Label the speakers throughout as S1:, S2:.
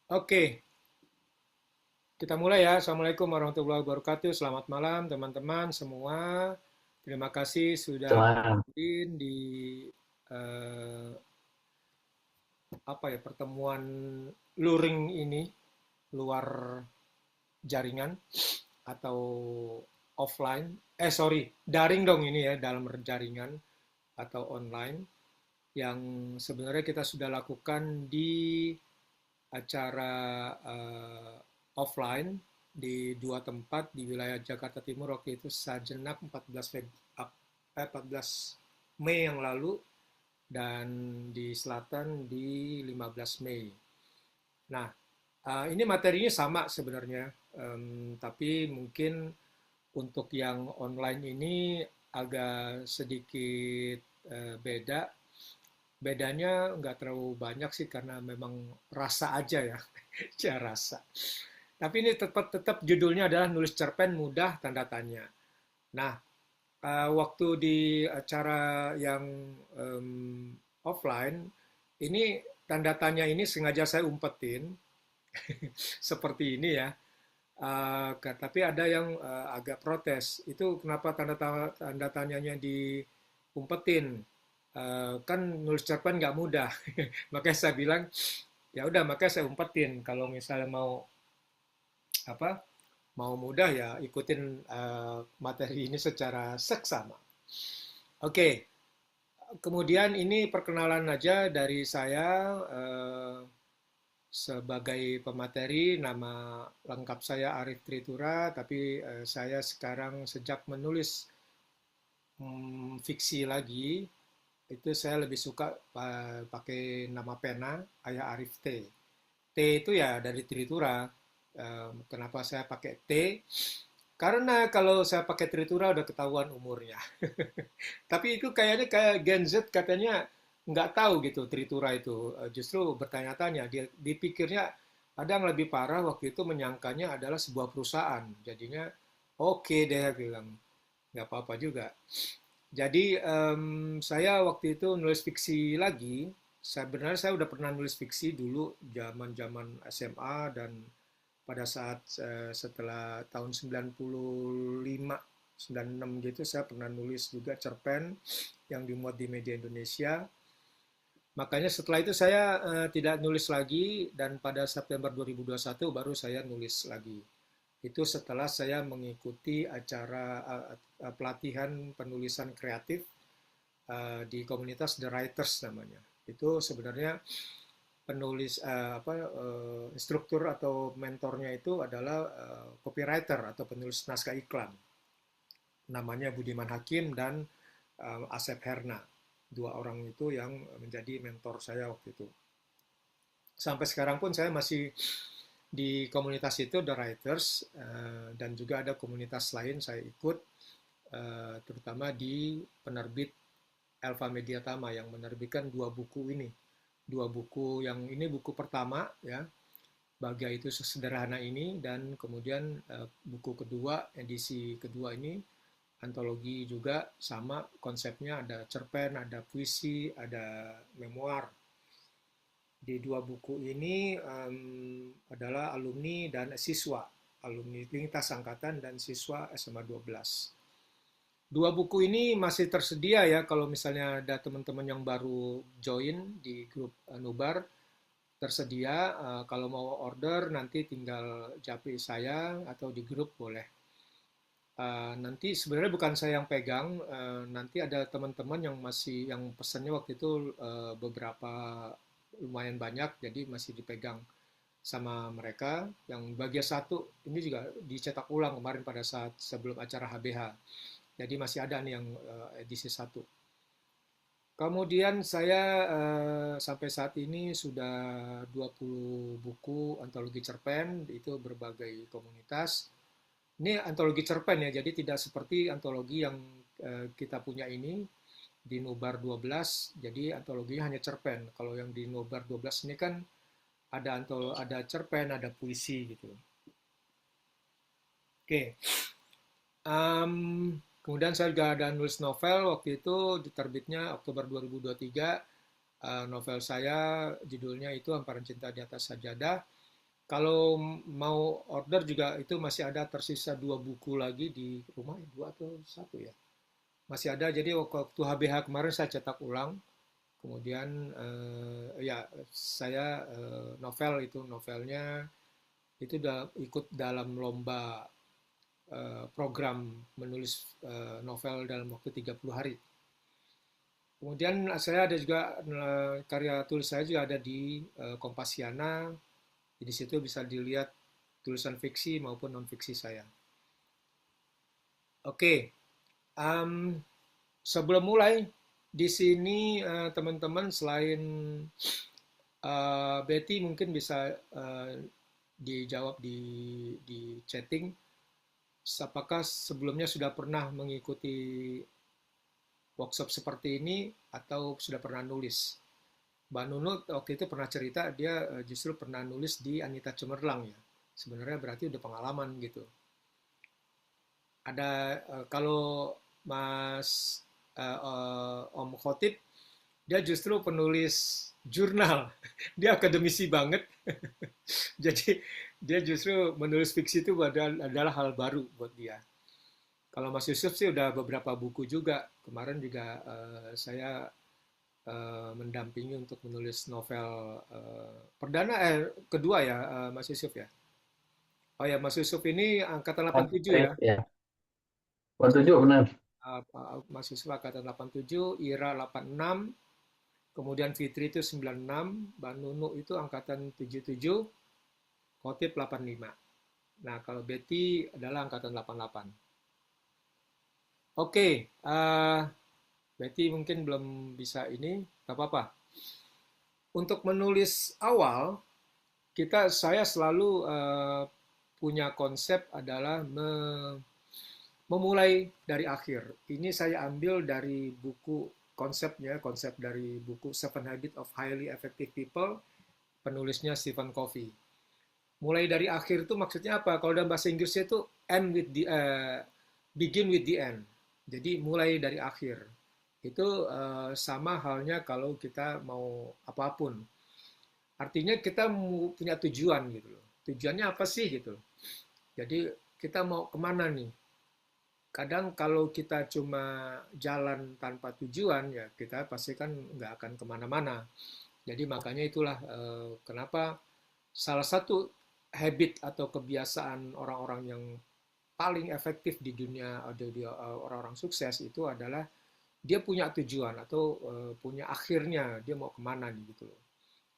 S1: Oke, kita mulai ya. Assalamualaikum warahmatullahi wabarakatuh. Selamat malam teman-teman semua. Terima kasih sudah
S2: Selamat.
S1: hadir di eh, pertemuan luring ini, luar jaringan atau offline. Daring dong ini ya, dalam jaringan atau online yang sebenarnya kita sudah lakukan di acara offline di dua tempat di wilayah Jakarta Timur waktu itu sejenak 14 Mei yang lalu dan di selatan di 15 Mei. Nah, ini materinya sama sebenarnya, tapi mungkin untuk yang online ini agak sedikit beda. Bedanya nggak terlalu banyak sih karena memang rasa aja ya, ya rasa. Tapi ini tetap tetap judulnya adalah nulis cerpen mudah tanda tanya. Nah, waktu di acara yang offline ini tanda tanya ini sengaja saya umpetin seperti ini ya. Tapi ada yang agak protes. Itu kenapa tanda tanyanya diumpetin? Kan nulis cerpen nggak mudah. Makanya saya bilang ya udah makanya saya umpetin. Kalau misalnya mau apa mau mudah ya ikutin materi ini secara seksama. Oke, kemudian ini perkenalan aja dari saya sebagai pemateri. Nama lengkap saya Arif Tritura, tapi saya sekarang sejak menulis fiksi lagi, itu saya lebih suka pakai nama pena Ayah Arif T. T itu ya dari Tritura. Kenapa saya pakai T? Karena kalau saya pakai Tritura udah ketahuan umurnya. Tapi itu kayaknya kayak Gen Z katanya nggak tahu gitu Tritura itu. Justru bertanya-tanya. Dia dipikirnya ada yang lebih parah waktu itu menyangkanya adalah sebuah perusahaan. Jadinya oke deh bilang nggak apa-apa juga. Jadi saya waktu itu nulis fiksi lagi. Sebenarnya saya udah pernah nulis fiksi dulu zaman-zaman SMA dan pada saat setelah tahun 95, 96 gitu saya pernah nulis juga cerpen yang dimuat di media Indonesia. Makanya setelah itu saya tidak nulis lagi dan pada September 2021 baru saya nulis lagi. Itu setelah saya mengikuti acara pelatihan penulisan kreatif di komunitas The Writers namanya. Itu sebenarnya penulis instruktur atau mentornya itu adalah copywriter atau penulis naskah iklan. Namanya Budiman Hakim dan Asep Herna. Dua orang itu yang menjadi mentor saya waktu itu. Sampai sekarang pun saya masih di komunitas itu The Writers dan juga ada komunitas lain saya ikut terutama di penerbit Elva Mediatama yang menerbitkan dua buku ini. Dua buku yang ini buku pertama ya, Bahagia Itu Sesederhana ini dan kemudian buku kedua, edisi kedua ini antologi juga sama konsepnya ada cerpen, ada puisi, ada memoir. Di dua buku ini adalah alumni dan siswa, alumni lintas angkatan dan siswa SMA 12. Dua buku ini masih tersedia ya kalau misalnya ada teman-teman yang baru join di grup Nubar, tersedia. Kalau mau order nanti tinggal japri saya atau di grup boleh. Nanti sebenarnya bukan saya yang pegang, nanti ada teman-teman yang masih yang pesannya waktu itu beberapa lumayan banyak, jadi masih dipegang sama mereka. Yang bagian satu ini juga dicetak ulang kemarin pada saat sebelum acara HBH. Jadi masih ada nih yang edisi satu. Kemudian saya sampai saat ini sudah 20 buku antologi cerpen, itu berbagai komunitas. Ini antologi cerpen ya, jadi tidak seperti antologi yang kita punya ini di Nobar 12, jadi antologinya hanya cerpen. Kalau yang di Nobar 12 ini kan ada cerpen, ada puisi gitu. Oke. Kemudian saya juga ada nulis novel waktu itu diterbitnya Oktober 2023. Novel saya judulnya itu Hamparan Cinta di Atas Sajadah. Kalau mau order juga itu masih ada tersisa 2 buku lagi di rumah, 2 atau 1 ya. Masih ada, jadi waktu HBH kemarin saya cetak ulang, kemudian ya saya novelnya itu udah ikut dalam lomba program menulis novel dalam waktu 30 hari. Kemudian saya ada juga karya tulis saya juga ada di Kompasiana. Di situ bisa dilihat tulisan fiksi maupun non fiksi saya. Oke, um, sebelum mulai di sini teman-teman selain Betty mungkin bisa dijawab di chatting. Apakah sebelumnya sudah pernah mengikuti workshop seperti ini atau sudah pernah nulis? Mbak Nunut waktu itu pernah cerita dia justru pernah nulis di Anita Cemerlang ya. Sebenarnya berarti udah pengalaman gitu. Ada kalau Mas Om Khotib dia justru penulis jurnal. Dia akademisi banget. Jadi dia justru menulis fiksi itu adalah hal baru buat dia. Kalau Mas Yusuf sih udah beberapa buku juga. Kemarin juga saya mendampingi untuk menulis novel kedua ya Mas Yusuf ya. Oh ya Mas Yusuf ini angkatan 87 ya.
S2: Ya, 47 benar.
S1: Mas Yusuf angkatan 87, Ira 86, kemudian Fitri itu 96, Mbak Nunu itu angkatan 77, Khotib 85. Nah, kalau Betty adalah angkatan 88. Oke, Betty mungkin belum bisa ini, nggak apa-apa. Untuk menulis awal, saya selalu punya konsep adalah memulai dari akhir. Ini saya ambil dari buku konsep dari buku Seven Habits of Highly Effective People, penulisnya Stephen Covey. Mulai dari akhir itu maksudnya apa? Kalau dalam bahasa Inggrisnya itu begin with the end. Jadi mulai dari akhir. Itu sama halnya kalau kita mau apapun. Artinya kita punya tujuan gitu loh. Tujuannya apa sih gitu loh. Jadi kita mau kemana nih? Kadang kalau kita cuma jalan tanpa tujuan ya kita pasti kan nggak akan kemana-mana. Jadi makanya itulah kenapa salah satu habit atau kebiasaan orang-orang yang paling efektif di dunia orang-orang sukses itu adalah dia punya tujuan atau punya akhirnya dia mau kemana nih gitu loh.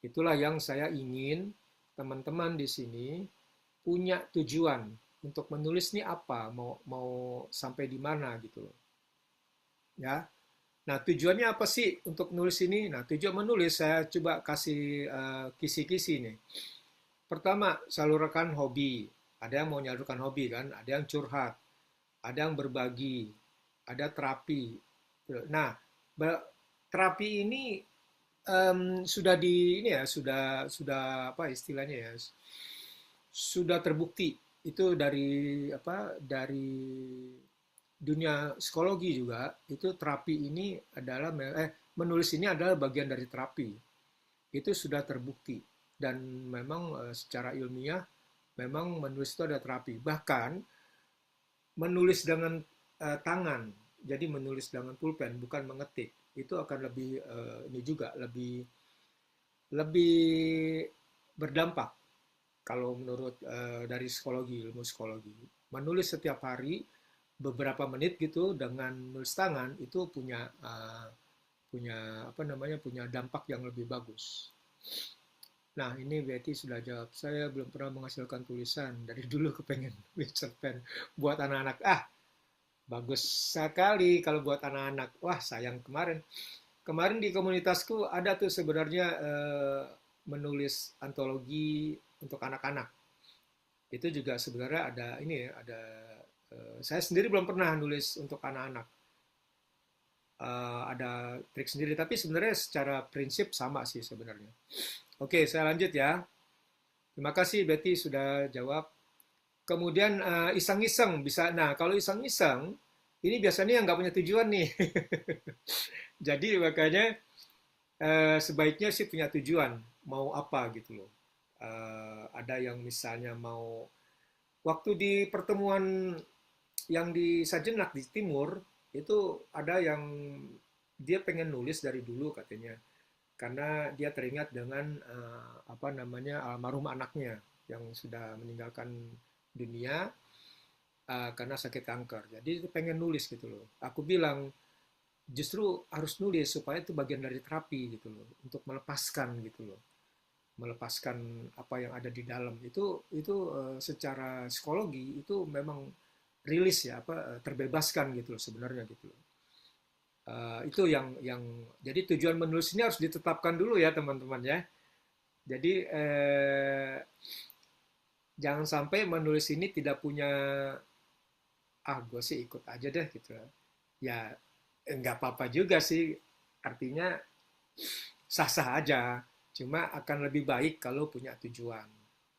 S1: Itulah yang saya ingin teman-teman di sini punya tujuan untuk menulis nih apa, mau mau sampai di mana gitu loh. Ya. Nah, tujuannya apa sih untuk nulis ini? Nah, tujuan menulis saya coba kasih kisi-kisi nih. Pertama, salurkan hobi. Ada yang mau nyalurkan hobi kan, ada yang curhat, ada yang berbagi, ada terapi. Nah, terapi ini sudah di ini ya, sudah apa istilahnya ya, sudah terbukti itu dari apa dari dunia psikologi juga itu terapi ini adalah menulis ini adalah bagian dari terapi. Itu sudah terbukti dan memang secara ilmiah memang menulis itu ada terapi. Bahkan menulis dengan tangan, jadi menulis dengan pulpen bukan mengetik, itu akan lebih ini juga lebih lebih berdampak kalau menurut dari psikologi, ilmu psikologi. Menulis setiap hari beberapa menit gitu dengan nulis tangan itu punya apa namanya punya dampak yang lebih bagus. Nah, ini Betty sudah jawab. Saya belum pernah menghasilkan tulisan. Dari dulu kepengen bikin cerpen buat anak-anak. Ah, bagus sekali kalau buat anak-anak. Wah, sayang kemarin. Kemarin di komunitasku ada tuh sebenarnya menulis antologi untuk anak-anak. Itu juga sebenarnya ada ini ya, ada saya sendiri belum pernah nulis untuk anak-anak. Ada trik sendiri, tapi sebenarnya secara prinsip sama sih sebenarnya. Oke, saya lanjut ya. Terima kasih Betty sudah jawab. Kemudian iseng-iseng bisa. Nah, kalau iseng-iseng ini biasanya yang nggak punya tujuan nih. Jadi makanya sebaiknya sih punya tujuan mau apa gitu loh. Ada yang misalnya mau waktu di pertemuan yang di Sajenak di Timur itu ada yang dia pengen nulis dari dulu katanya karena dia teringat dengan apa namanya almarhum anaknya yang sudah meninggalkan dunia karena sakit kanker. Jadi dia pengen nulis gitu loh. Aku bilang justru harus nulis supaya itu bagian dari terapi gitu loh untuk melepaskan gitu loh, melepaskan apa yang ada di dalam itu secara psikologi itu memang rilis ya apa terbebaskan gitu loh sebenarnya gitu loh. Itu yang jadi tujuan menulis ini harus ditetapkan dulu ya teman-teman ya. Jadi jangan sampai menulis ini tidak punya gue sih ikut aja deh gitu ya, nggak apa-apa juga sih, artinya sah-sah aja, cuma akan lebih baik kalau punya tujuan.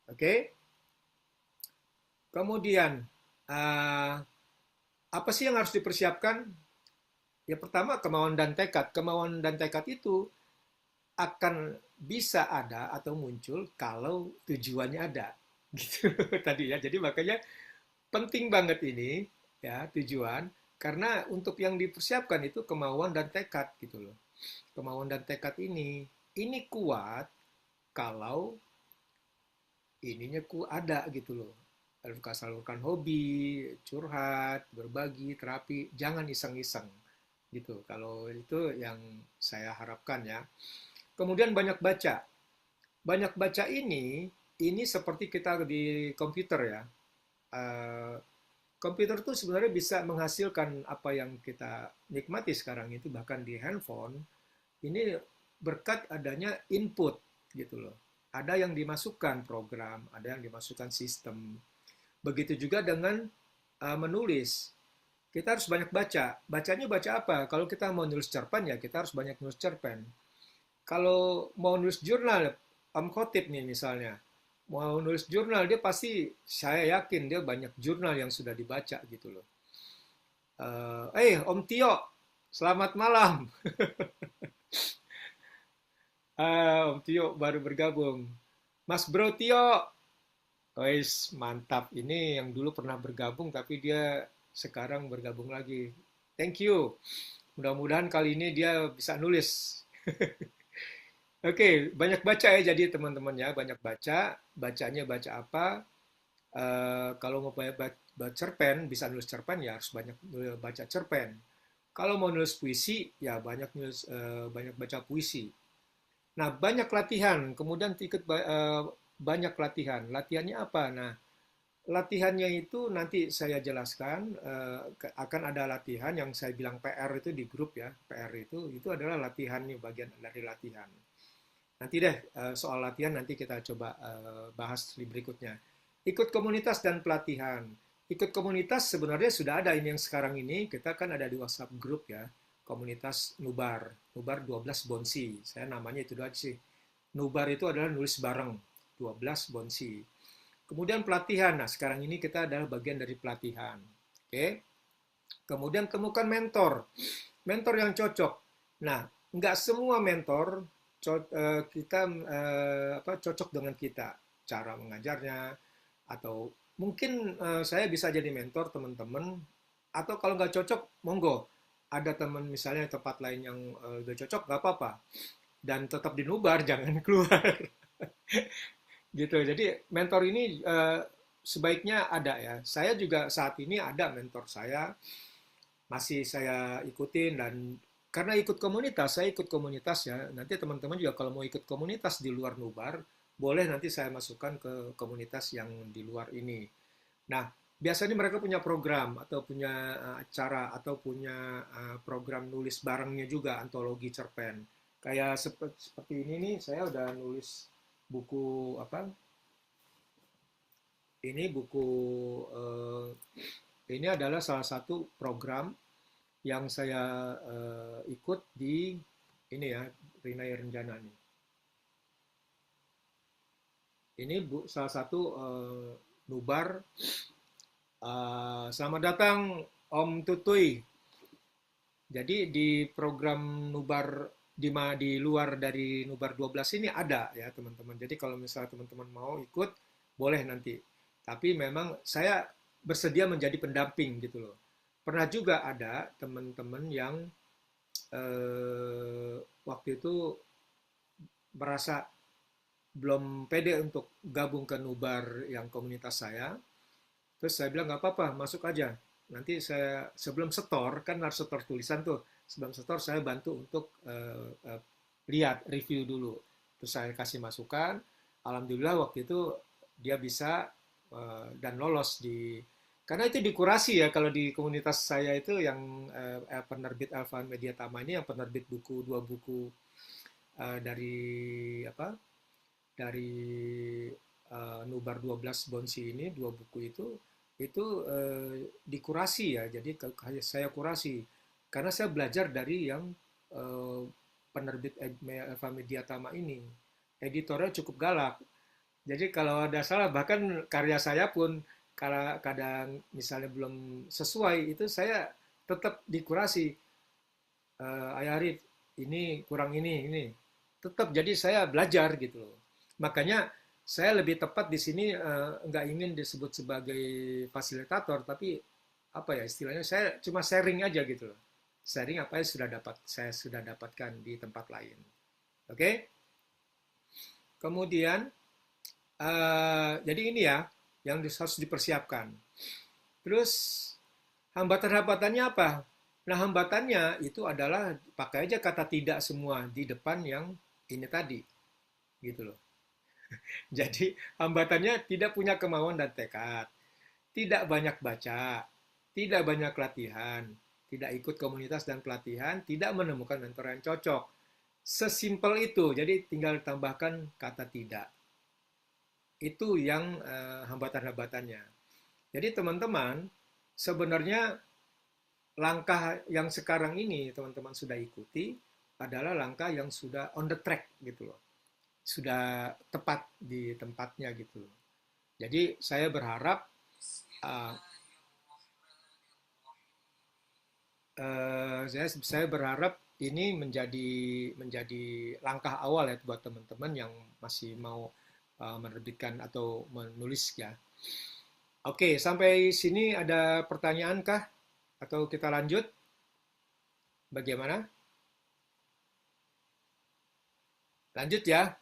S1: Oke. Kemudian uh, apa sih yang harus dipersiapkan? Ya pertama kemauan dan tekad. Kemauan dan tekad itu akan bisa ada atau muncul kalau tujuannya ada. Gitu tadi ya. Jadi makanya penting banget ini ya tujuan karena untuk yang dipersiapkan itu kemauan dan tekad gitu loh. Kemauan dan tekad ini kuat kalau ininya ku ada gitu loh. Salurkan hobi, curhat, berbagi, terapi, jangan iseng-iseng gitu. Kalau itu yang saya harapkan ya. Kemudian banyak baca. Banyak baca ini seperti kita di komputer ya. Eh, Komputer tuh sebenarnya bisa menghasilkan apa yang kita nikmati sekarang itu bahkan di handphone ini berkat adanya input gitu loh. Ada yang dimasukkan program, ada yang dimasukkan sistem. Begitu juga dengan menulis. Kita harus banyak baca. Bacanya baca apa? Kalau kita mau nulis cerpen ya kita harus banyak nulis cerpen. Kalau mau nulis jurnal, Om Khotib nih misalnya, mau nulis jurnal dia pasti saya yakin dia banyak jurnal yang sudah dibaca gitu loh. Om Tio, selamat malam. Om Tio baru bergabung. Mas Bro Tio, guys mantap. Ini yang dulu pernah bergabung tapi dia sekarang bergabung lagi. Thank you. Mudah-mudahan kali ini dia bisa nulis. Oke, banyak baca ya jadi teman-teman ya, banyak baca. Bacanya baca apa? Kalau mau baca cerpen, bisa nulis cerpen ya harus banyak baca cerpen. Kalau mau nulis puisi, ya banyak baca puisi. Nah, banyak latihan, kemudian banyak latihan. Latihannya apa? Nah, latihannya itu nanti saya jelaskan, akan ada latihan yang saya bilang PR itu di grup ya. PR itu adalah latihannya, bagian dari latihan. Nanti deh soal latihan nanti kita coba bahas di berikutnya. Ikut komunitas dan pelatihan. Ikut komunitas sebenarnya sudah ada ini yang sekarang ini, kita kan ada di WhatsApp grup ya, komunitas Nubar. Nubar 12 Bonsi. Saya namanya itu aja sih. Nubar itu adalah nulis bareng, 12 Bonsi. Kemudian pelatihan. Nah, sekarang ini kita adalah bagian dari pelatihan. Oke. Kemudian temukan mentor. Mentor yang cocok. Nah, nggak semua mentor kita cocok dengan kita. Cara mengajarnya, atau mungkin saya bisa jadi mentor teman-teman, atau kalau nggak cocok, monggo. Ada teman misalnya tempat lain yang udah cocok, nggak apa-apa. Dan tetap di Nubar, jangan keluar. Gitu. Jadi mentor ini sebaiknya ada ya. Saya juga saat ini ada mentor saya, masih saya ikutin dan karena ikut komunitas, saya ikut komunitas ya. Nanti teman-teman juga kalau mau ikut komunitas di luar Nubar, boleh nanti saya masukkan ke komunitas yang di luar ini. Nah, biasanya mereka punya program atau punya acara atau punya program nulis barengnya juga, antologi cerpen. Kayak seperti ini nih, saya udah nulis buku apa? Ini buku eh, ini adalah salah satu program yang saya ikut di ini ya, Rinai Renjana nih. Ini salah satu Nubar. Selamat datang Om Tutui. Jadi di program Nubar di luar dari Nubar 12 ini ada ya teman-teman. Jadi kalau misalnya teman-teman mau ikut, boleh nanti. Tapi memang saya bersedia menjadi pendamping gitu loh. Pernah juga ada teman-teman yang waktu itu merasa belum pede untuk gabung ke Nubar yang komunitas saya. Terus saya bilang nggak apa-apa, masuk aja. Nanti saya sebelum setor kan harus setor tulisan tuh. Sebelum setor saya bantu untuk lihat review dulu. Terus saya kasih masukan. Alhamdulillah waktu itu dia bisa dan lolos di karena itu dikurasi ya kalau di komunitas saya itu yang penerbit Alfa Media Tama ini yang penerbit buku dua buku dari apa dari Nubar 12 Bonsi ini dua buku itu dikurasi ya. Jadi saya kurasi karena saya belajar dari yang eh, penerbit Alfa Media Tama ini. Editornya cukup galak. Jadi kalau ada salah bahkan karya saya pun kalau kadang misalnya belum sesuai itu saya tetap dikurasi. Ayah Arif ini kurang ini tetap jadi saya belajar gitu loh. Makanya saya lebih tepat di sini nggak ingin disebut sebagai fasilitator tapi apa ya istilahnya saya cuma sharing aja gitu loh. Sharing apa yang saya sudah dapatkan di tempat lain. Oke? Okay? Kemudian jadi ini ya yang harus dipersiapkan. Terus hambatan-hambatannya apa? Nah, hambatannya itu adalah pakai aja kata tidak semua di depan yang ini tadi, gitu loh. Jadi, hambatannya tidak punya kemauan dan tekad, tidak banyak baca, tidak banyak latihan, tidak ikut komunitas dan pelatihan, tidak menemukan mentor yang cocok. Sesimpel itu, jadi tinggal tambahkan kata tidak. Itu yang hambatan-hambatannya. Jadi teman-teman, sebenarnya langkah yang sekarang ini teman-teman sudah ikuti adalah langkah yang sudah on the track gitu loh. Sudah tepat di tempatnya gitu loh. Jadi saya berharap uh, saya berharap ini menjadi langkah awal ya buat teman-teman yang masih mau menerbitkan atau menulis ya. Oke, sampai sini ada pertanyaan kah? Atau kita lanjut? Bagaimana? Lanjut ya.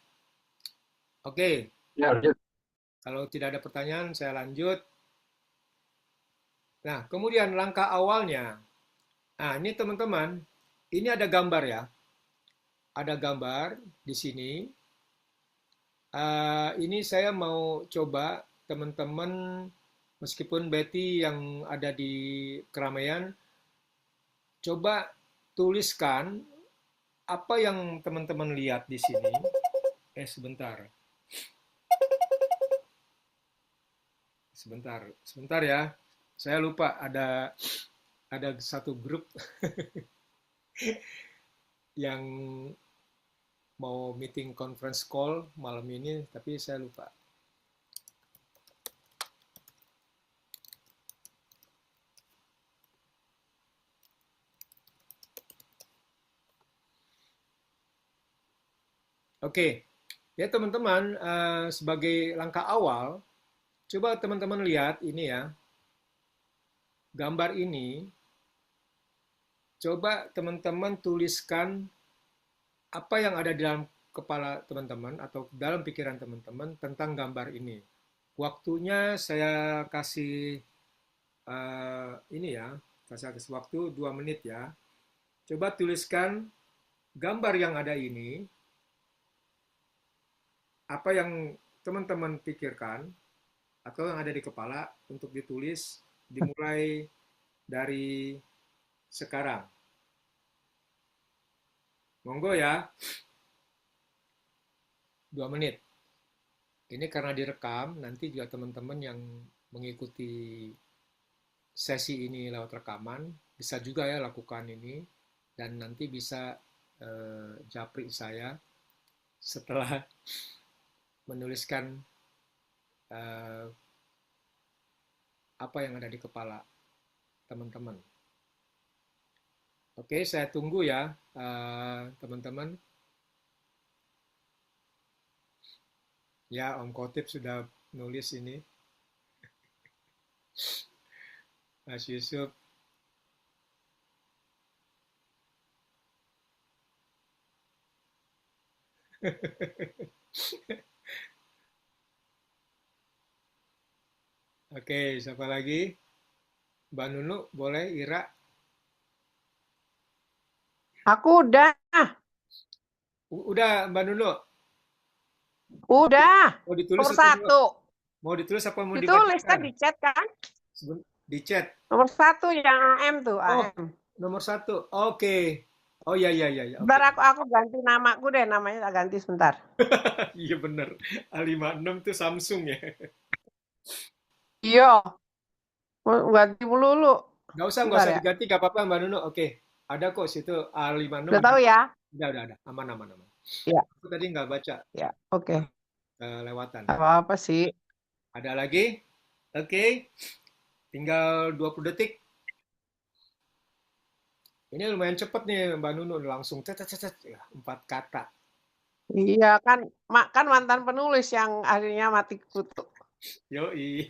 S1: Oke,
S2: Ya, lanjut.
S1: kalau tidak ada pertanyaan, saya lanjut. Nah, kemudian langkah awalnya. Nah, ini teman-teman, ini ada gambar ya. Ada gambar di sini. Ini saya mau coba teman-teman, meskipun Betty yang ada di keramaian, coba tuliskan apa yang teman-teman lihat di sini. Sebentar, sebentar ya. Saya lupa ada satu grup yang mau meeting conference call malam ini, tapi saya lupa. Oke, ya teman-teman, sebagai langkah awal, coba teman-teman lihat ini ya, gambar ini, coba teman-teman tuliskan apa yang ada di dalam kepala teman-teman atau dalam pikiran teman-teman tentang gambar ini. Waktunya saya kasih ini ya, saya kasih waktu 2 menit ya. Coba tuliskan gambar yang ada ini, apa yang teman-teman pikirkan atau yang ada di kepala untuk ditulis dimulai dari sekarang. Monggo ya, 2 menit. Ini karena direkam, nanti juga teman-teman yang mengikuti sesi ini lewat rekaman, bisa juga ya lakukan ini, dan nanti bisa japri saya setelah menuliskan eh, apa yang ada di kepala teman-teman. Oke, saya tunggu ya, teman-teman. Ya, Om Kotip sudah nulis ini. Mas Yusuf. Oke, siapa lagi? Mbak Nunu, boleh? Ira?
S3: Aku udah,
S1: Udah, Mbak Nunu.
S3: udah.
S1: Mau ditulis
S3: Nomor
S1: atau mau,
S3: satu.
S1: mau ditulis apa mau
S3: Ditulis kan
S1: dibacakan?
S3: di chat kan?
S1: Di chat.
S3: Nomor satu yang AM tuh,
S1: Oh,
S3: AM.
S1: nomor satu. Oke. Oh iya iya iya iya. Oke.
S3: Bentar aku ganti namaku deh, namanya tak ganti sebentar.
S1: Iya bener. A56 tuh Samsung ya.
S3: Iya, ganti melulu.
S1: Nggak
S3: Bentar
S1: usah
S3: ya.
S1: diganti, nggak apa-apa Mbak Nunu. Oke, ada kok situ A56
S3: Udah
S1: ada.
S3: tahu ya?
S1: Ada. Aman, aman, aman.
S3: Iya,
S1: Aku tadi nggak baca
S3: ya. Oke.
S1: kelewatan.
S3: Apa-apa sih.
S1: Ada lagi? Oke, tinggal 20 detik. Ini lumayan cepet nih Mbak Nunu, langsung cet, cet, cet, cet. Ya, 4 kata.
S3: Iya kan, kan mantan penulis yang akhirnya mati kutu.
S1: Yoi.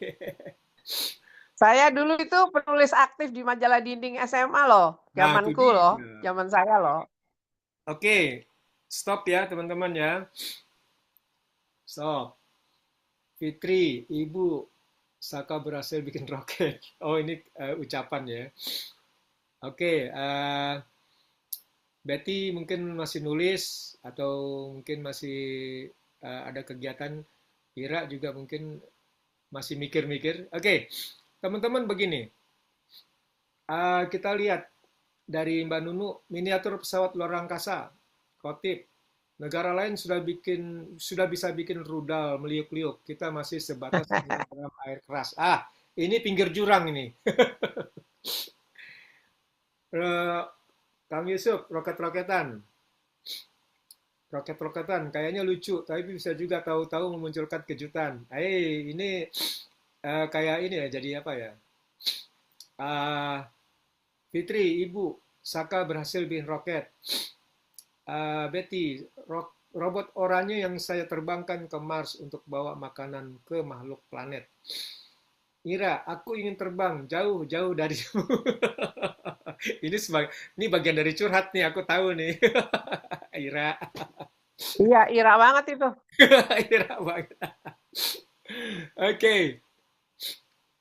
S3: Saya dulu itu penulis aktif di majalah dinding SMA loh.
S1: Nah, itu
S3: Zamanku loh,
S1: dia.
S3: zaman saya loh.
S1: Oke, stop ya teman-teman ya. Stop. Fitri, Ibu, Saka berhasil bikin roket. Oh, ini ucapan ya. Oke, Betty mungkin masih nulis atau mungkin masih ada kegiatan. Ira juga mungkin masih mikir-mikir. Oke, teman-teman begini. Kita lihat dari Mbak Nunu, miniatur pesawat luar angkasa, Kotip. Negara lain sudah bisa bikin rudal meliuk-liuk. Kita masih sebatas menyelam air keras. Ah, ini pinggir jurang ini. Eh, Kang Yusuf, roket-roketan. Roket-roketan, kayaknya lucu, tapi bisa juga tahu-tahu memunculkan kejutan. Ini kayak ini ya, jadi apa ya? Ah, Fitri, Ibu, Saka berhasil bikin roket. Betty, robot oranye yang saya terbangkan ke Mars untuk bawa makanan ke makhluk planet. Ira, aku ingin terbang jauh-jauh dari ini bagian dari curhat nih, aku tahu nih. Ira,
S3: Iya, ira banget itu.
S1: Ira banget. Oke,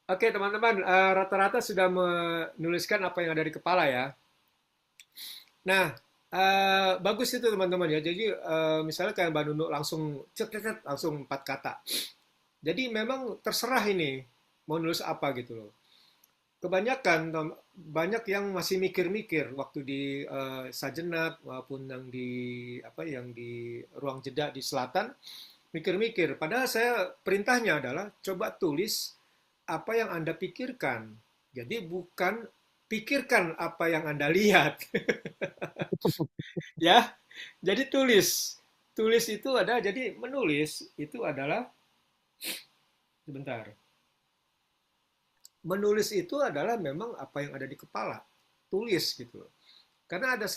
S1: oke teman-teman, rata-rata sudah menuliskan apa yang ada di kepala ya. Nah, bagus itu teman-teman ya. Jadi misalnya kayak Mbak Nunu langsung cet, cet, cet, langsung 4 kata. Jadi memang terserah ini mau nulis apa gitu loh. Kebanyakan banyak yang masih mikir-mikir waktu di Sajenak maupun yang di apa yang di ruang jeda di selatan mikir-mikir. Padahal saya perintahnya adalah coba tulis apa yang Anda pikirkan. Jadi bukan pikirkan apa yang Anda lihat. Ya, jadi tulis. Tulis itu ada, jadi menulis itu adalah, sebentar. Menulis itu adalah memang apa yang ada di kepala. Tulis gitu. Karena ada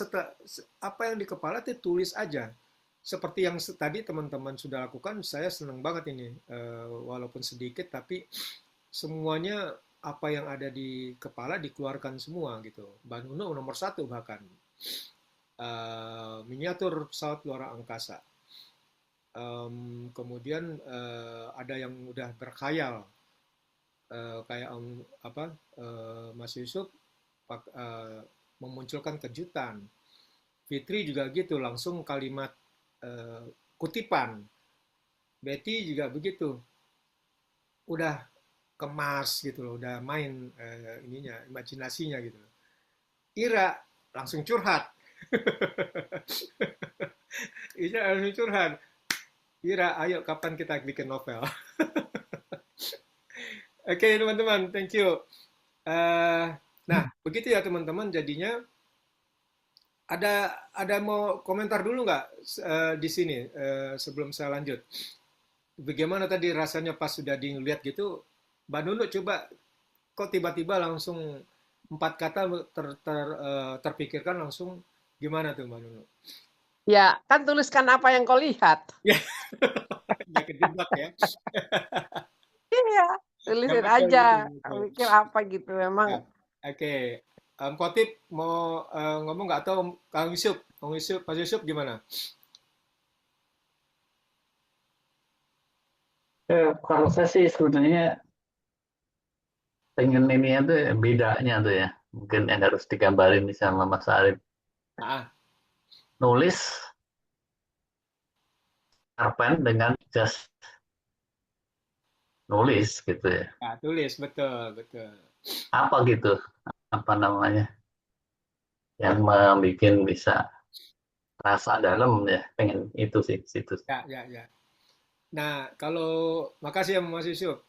S1: apa yang di kepala itu tulis aja. Seperti yang tadi teman-teman sudah lakukan, saya senang banget ini. Walaupun sedikit, tapi semuanya apa yang ada di kepala dikeluarkan semua gitu. Mbak Nunu nomor satu bahkan. Miniatur pesawat luar angkasa. Kemudian ada yang udah berkhayal kayak apa Mas Yusuf memunculkan kejutan. Fitri juga gitu langsung kalimat kutipan. Betty juga begitu. Udah kemas gitu loh, udah main ininya, imajinasinya gitu. Ira langsung curhat. Ira langsung curhat. Ira, ayo kapan kita bikin novel? Oke teman-teman, thank you. Nah, begitu ya teman-teman. Jadinya ada mau komentar dulu nggak di sini sebelum saya lanjut? Bagaimana tadi rasanya pas sudah dilihat gitu? Mbak Nunu coba kok tiba-tiba langsung empat kata terpikirkan langsung gimana tuh Mbak Nunu?
S3: Ya, kan tuliskan apa yang kau lihat.
S1: Ya, nggak kejebak ya.
S3: Iya,
S1: Ya
S3: tulisin
S1: betul,
S3: aja.
S1: betul,
S3: Kau
S1: betul.
S3: mikir apa gitu. Memang
S1: Ya, oke. Khotib mau ngomong nggak tahu Kang Yusuf, Mas Yusuf gimana?
S2: Kalau saya sih sebenarnya pengen ini tuh ya, bedanya tuh ya. Mungkin yang harus digambarin sama Mas Arif.
S1: Ah,
S2: Nulis cerpen dengan just nulis gitu ya.
S1: tulis betul, betul.
S2: Apa gitu? Apa namanya? Yang membuat bisa rasa dalam ya. Pengen itu sih situ.
S1: Ya, ya, ya. Nah, kalau makasih ya Mas Yusuf.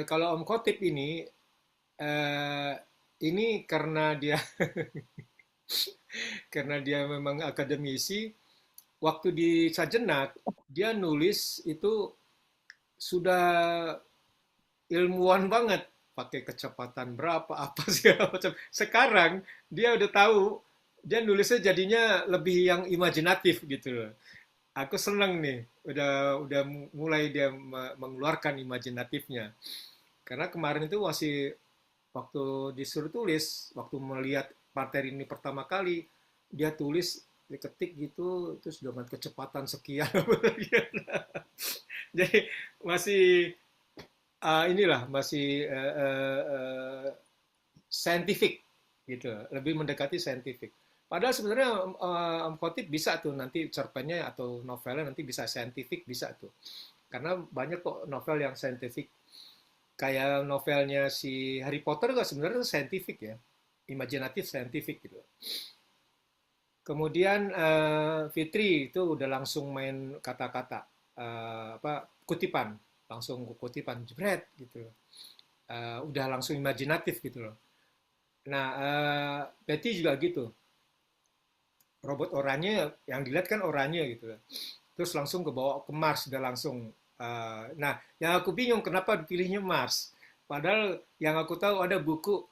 S1: Kalau Om Khotib eh, ini karena dia memang akademisi, waktu di Sajenak dia nulis itu sudah ilmuwan banget, pakai kecepatan berapa apa segala macam. Sekarang dia udah tahu, dia nulisnya jadinya lebih yang imajinatif gitu loh. Aku seneng nih, udah mulai dia mengeluarkan imajinatifnya. Karena kemarin itu masih waktu disuruh tulis, waktu melihat materi ini pertama kali, dia tulis, diketik gitu, terus dengan kecepatan sekian. Jadi masih inilah masih scientific gitu, lebih mendekati scientific. Padahal sebenarnya Om Khotib bisa tuh nanti cerpennya atau novelnya nanti bisa scientific bisa tuh. Karena banyak kok novel yang scientific. Kayak novelnya si Harry Potter juga sebenarnya scientific ya. Imajinatif scientific gitu. Kemudian Fitri itu udah langsung main kata-kata apa kutipan, langsung kutipan jebret gitu. Udah langsung imajinatif gitu loh. Nah, Betty juga gitu. Robot oranye yang dilihat kan oranye gitu loh. Terus langsung kebawa ke Mars udah langsung. Nah, yang aku bingung kenapa dipilihnya Mars. Padahal yang aku tahu ada buku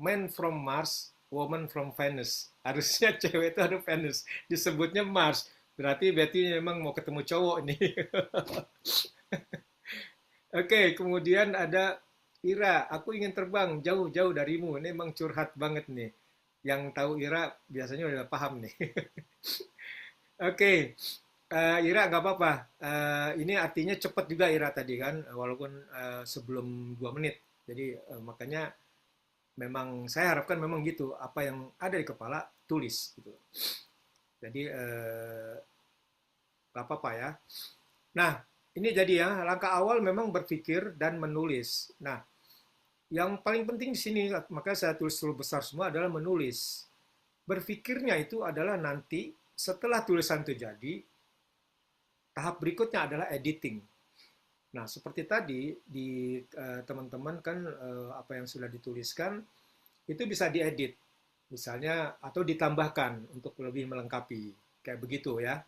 S1: Man from Mars, Woman from Venus. Harusnya cewek itu ada Venus. Disebutnya Mars. Berarti Betty memang mau ketemu cowok nih. Oke, kemudian ada Ira. Aku ingin terbang jauh-jauh darimu. Ini emang curhat banget nih. Yang tahu Ira biasanya udah paham nih. Oke, Ira nggak apa-apa. Ini artinya cepat juga Ira tadi kan, walaupun sebelum 2 menit. Jadi makanya memang saya harapkan memang gitu. Apa yang ada di kepala tulis gitu. Jadi nggak apa-apa ya. Nah, ini jadi ya langkah awal memang berpikir dan menulis. Nah, yang paling penting di sini, maka saya tulis huruf besar semua adalah menulis. Berpikirnya itu adalah nanti setelah tulisan itu jadi, tahap berikutnya adalah editing. Nah, seperti tadi di teman-teman kan apa yang sudah dituliskan itu bisa diedit, misalnya atau ditambahkan untuk lebih melengkapi, kayak begitu ya.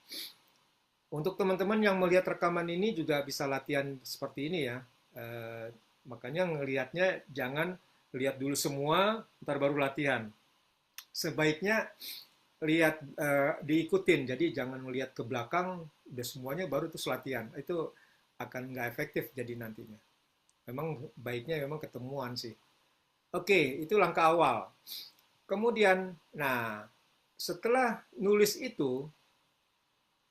S1: Untuk teman-teman yang melihat rekaman ini juga bisa latihan seperti ini ya. Eh, Makanya ngelihatnya jangan lihat dulu semua, ntar baru latihan. Sebaiknya lihat diikutin, jadi jangan melihat ke belakang, udah semuanya baru terus latihan. Itu akan nggak efektif jadi nantinya. Memang baiknya memang ketemuan sih. Oke, itu langkah awal. Kemudian, nah setelah nulis itu,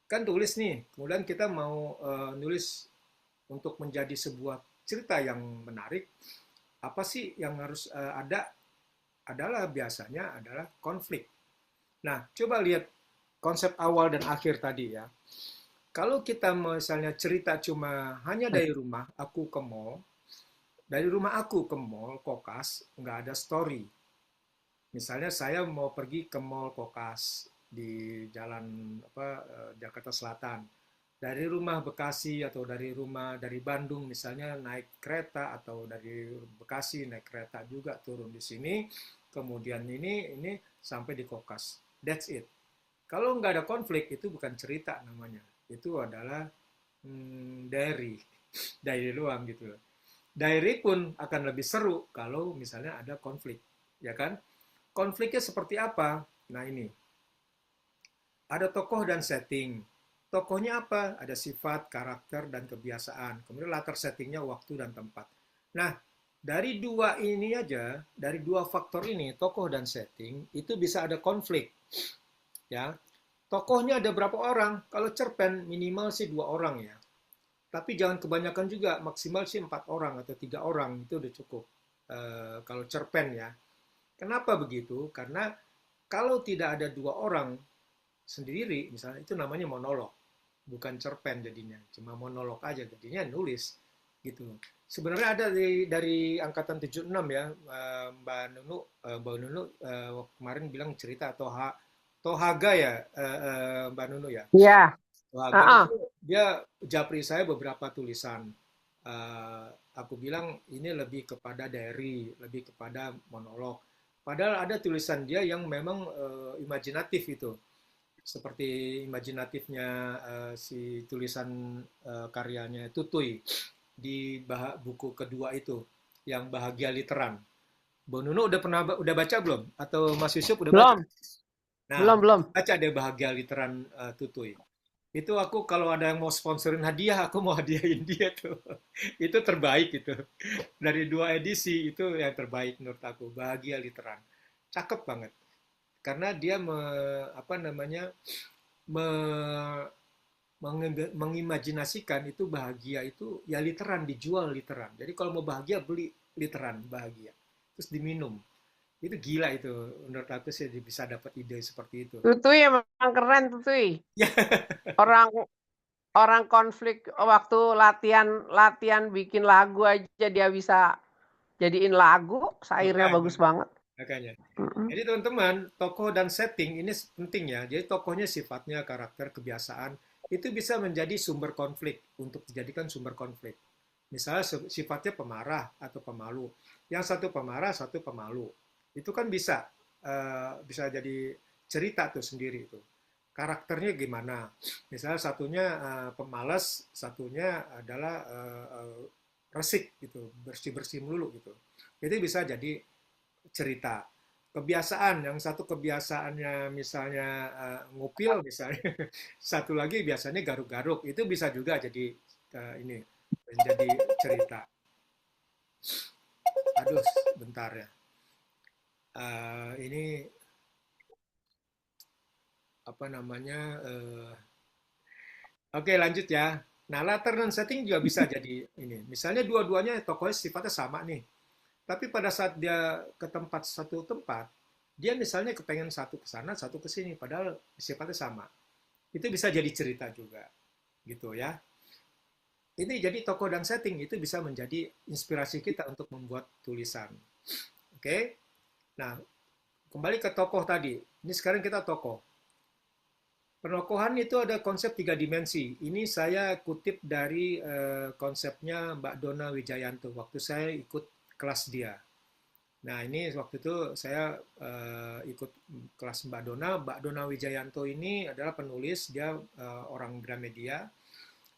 S1: kan tulis nih, kemudian kita mau nulis untuk menjadi sebuah cerita yang menarik, apa sih yang harus ada adalah biasanya adalah konflik. Nah, coba lihat konsep awal dan akhir tadi ya. Kalau kita misalnya cerita cuma hanya dari rumah aku ke mall, dari rumah aku ke mall Kokas, nggak ada story. Misalnya saya mau pergi ke mall Kokas di jalan apa Jakarta Selatan. Dari rumah Bekasi atau dari Bandung misalnya naik kereta atau dari Bekasi naik kereta juga turun di sini. Kemudian ini sampai di Kokas. That's it. Kalau nggak ada konflik itu bukan cerita namanya. Itu adalah diary, diary doang gitu. Diary pun akan lebih seru kalau misalnya ada konflik. ya kan? Konfliknya seperti apa? Nah ini, ada tokoh dan setting. Tokohnya apa? Ada sifat, karakter, dan kebiasaan. Kemudian latar settingnya waktu dan tempat. Nah, dari dua ini aja, dari dua faktor ini, tokoh dan setting, itu bisa ada konflik. Ya, tokohnya ada berapa orang? Kalau cerpen minimal sih 2 orang ya. Tapi jangan kebanyakan juga, maksimal sih 4 orang atau 3 orang itu udah cukup. Kalau cerpen ya. Kenapa begitu? Karena kalau tidak ada 2 orang sendiri, misalnya itu namanya monolog, bukan cerpen jadinya, cuma monolog aja jadinya nulis gitu. Sebenarnya ada dari angkatan 76 ya, Mbak Nunu kemarin bilang cerita Tohaga ya, Mbak Nunu ya.
S3: Iya.
S1: Tohaga
S3: Heeh.
S1: itu dia japri saya beberapa tulisan. Aku bilang ini lebih kepada diary, lebih kepada monolog. Padahal ada tulisan dia yang memang imajinatif itu, seperti imajinatifnya si tulisan karyanya Tutui di buku kedua itu, yang Bahagia Literan. Bu Nunu udah baca belum? Atau Mas Yusuf udah baca?
S3: Belum,
S1: Nah,
S3: belum.
S1: baca deh Bahagia Literan Tutui. Itu aku kalau ada yang mau sponsorin hadiah, aku mau hadiahin dia tuh. Itu terbaik itu. Dari 2 edisi itu yang terbaik menurut aku. Bahagia Literan. Cakep banget. Karena dia apa namanya, me- mengimajinasikan itu bahagia itu ya literan, dijual literan. Jadi kalau mau bahagia beli literan bahagia. Terus diminum. Itu gila itu. Menurut aku sih bisa dapat ide seperti itu.
S3: Tutui emang keren Tutui.
S1: Ya,
S3: Orang orang konflik waktu latihan bikin lagu aja dia bisa jadiin lagu, syairnya
S1: makanya.
S3: bagus banget.
S1: Makanya.
S3: Mm-mm.
S1: Jadi teman-teman, tokoh dan setting ini penting ya. Jadi tokohnya sifatnya, karakter, kebiasaan, itu bisa menjadi sumber konflik untuk dijadikan sumber konflik. Misalnya sifatnya pemarah atau pemalu. Yang satu pemarah, satu pemalu. Itu kan bisa jadi cerita tuh sendiri itu. Karakternya gimana? Misalnya satunya pemalas, satunya adalah resik gitu, bersih-bersih melulu gitu. Itu bisa jadi cerita. Kebiasaan, yang satu kebiasaannya misalnya ngupil misalnya, satu lagi biasanya garuk-garuk, itu bisa juga jadi ini menjadi cerita. Aduh, bentar ya. Ini apa namanya? Oke, lanjut ya. Nah, latar dan setting juga bisa jadi ini. Misalnya dua-duanya tokohnya sifatnya sama nih. Tapi pada saat dia ke satu tempat, dia misalnya kepengen satu ke sana, satu ke sini, padahal sifatnya sama. Itu bisa jadi cerita juga, gitu ya. Ini jadi tokoh dan setting itu bisa menjadi inspirasi kita untuk membuat tulisan. Oke? Nah, kembali ke tokoh tadi. Ini sekarang kita tokoh. Penokohan itu ada konsep 3 dimensi. Ini saya kutip dari konsepnya Mbak Dona Wijayanto waktu saya ikut kelas dia. Nah, ini waktu itu saya ikut kelas Mbak Dona. Mbak Dona Wijayanto ini adalah penulis, dia orang Gramedia.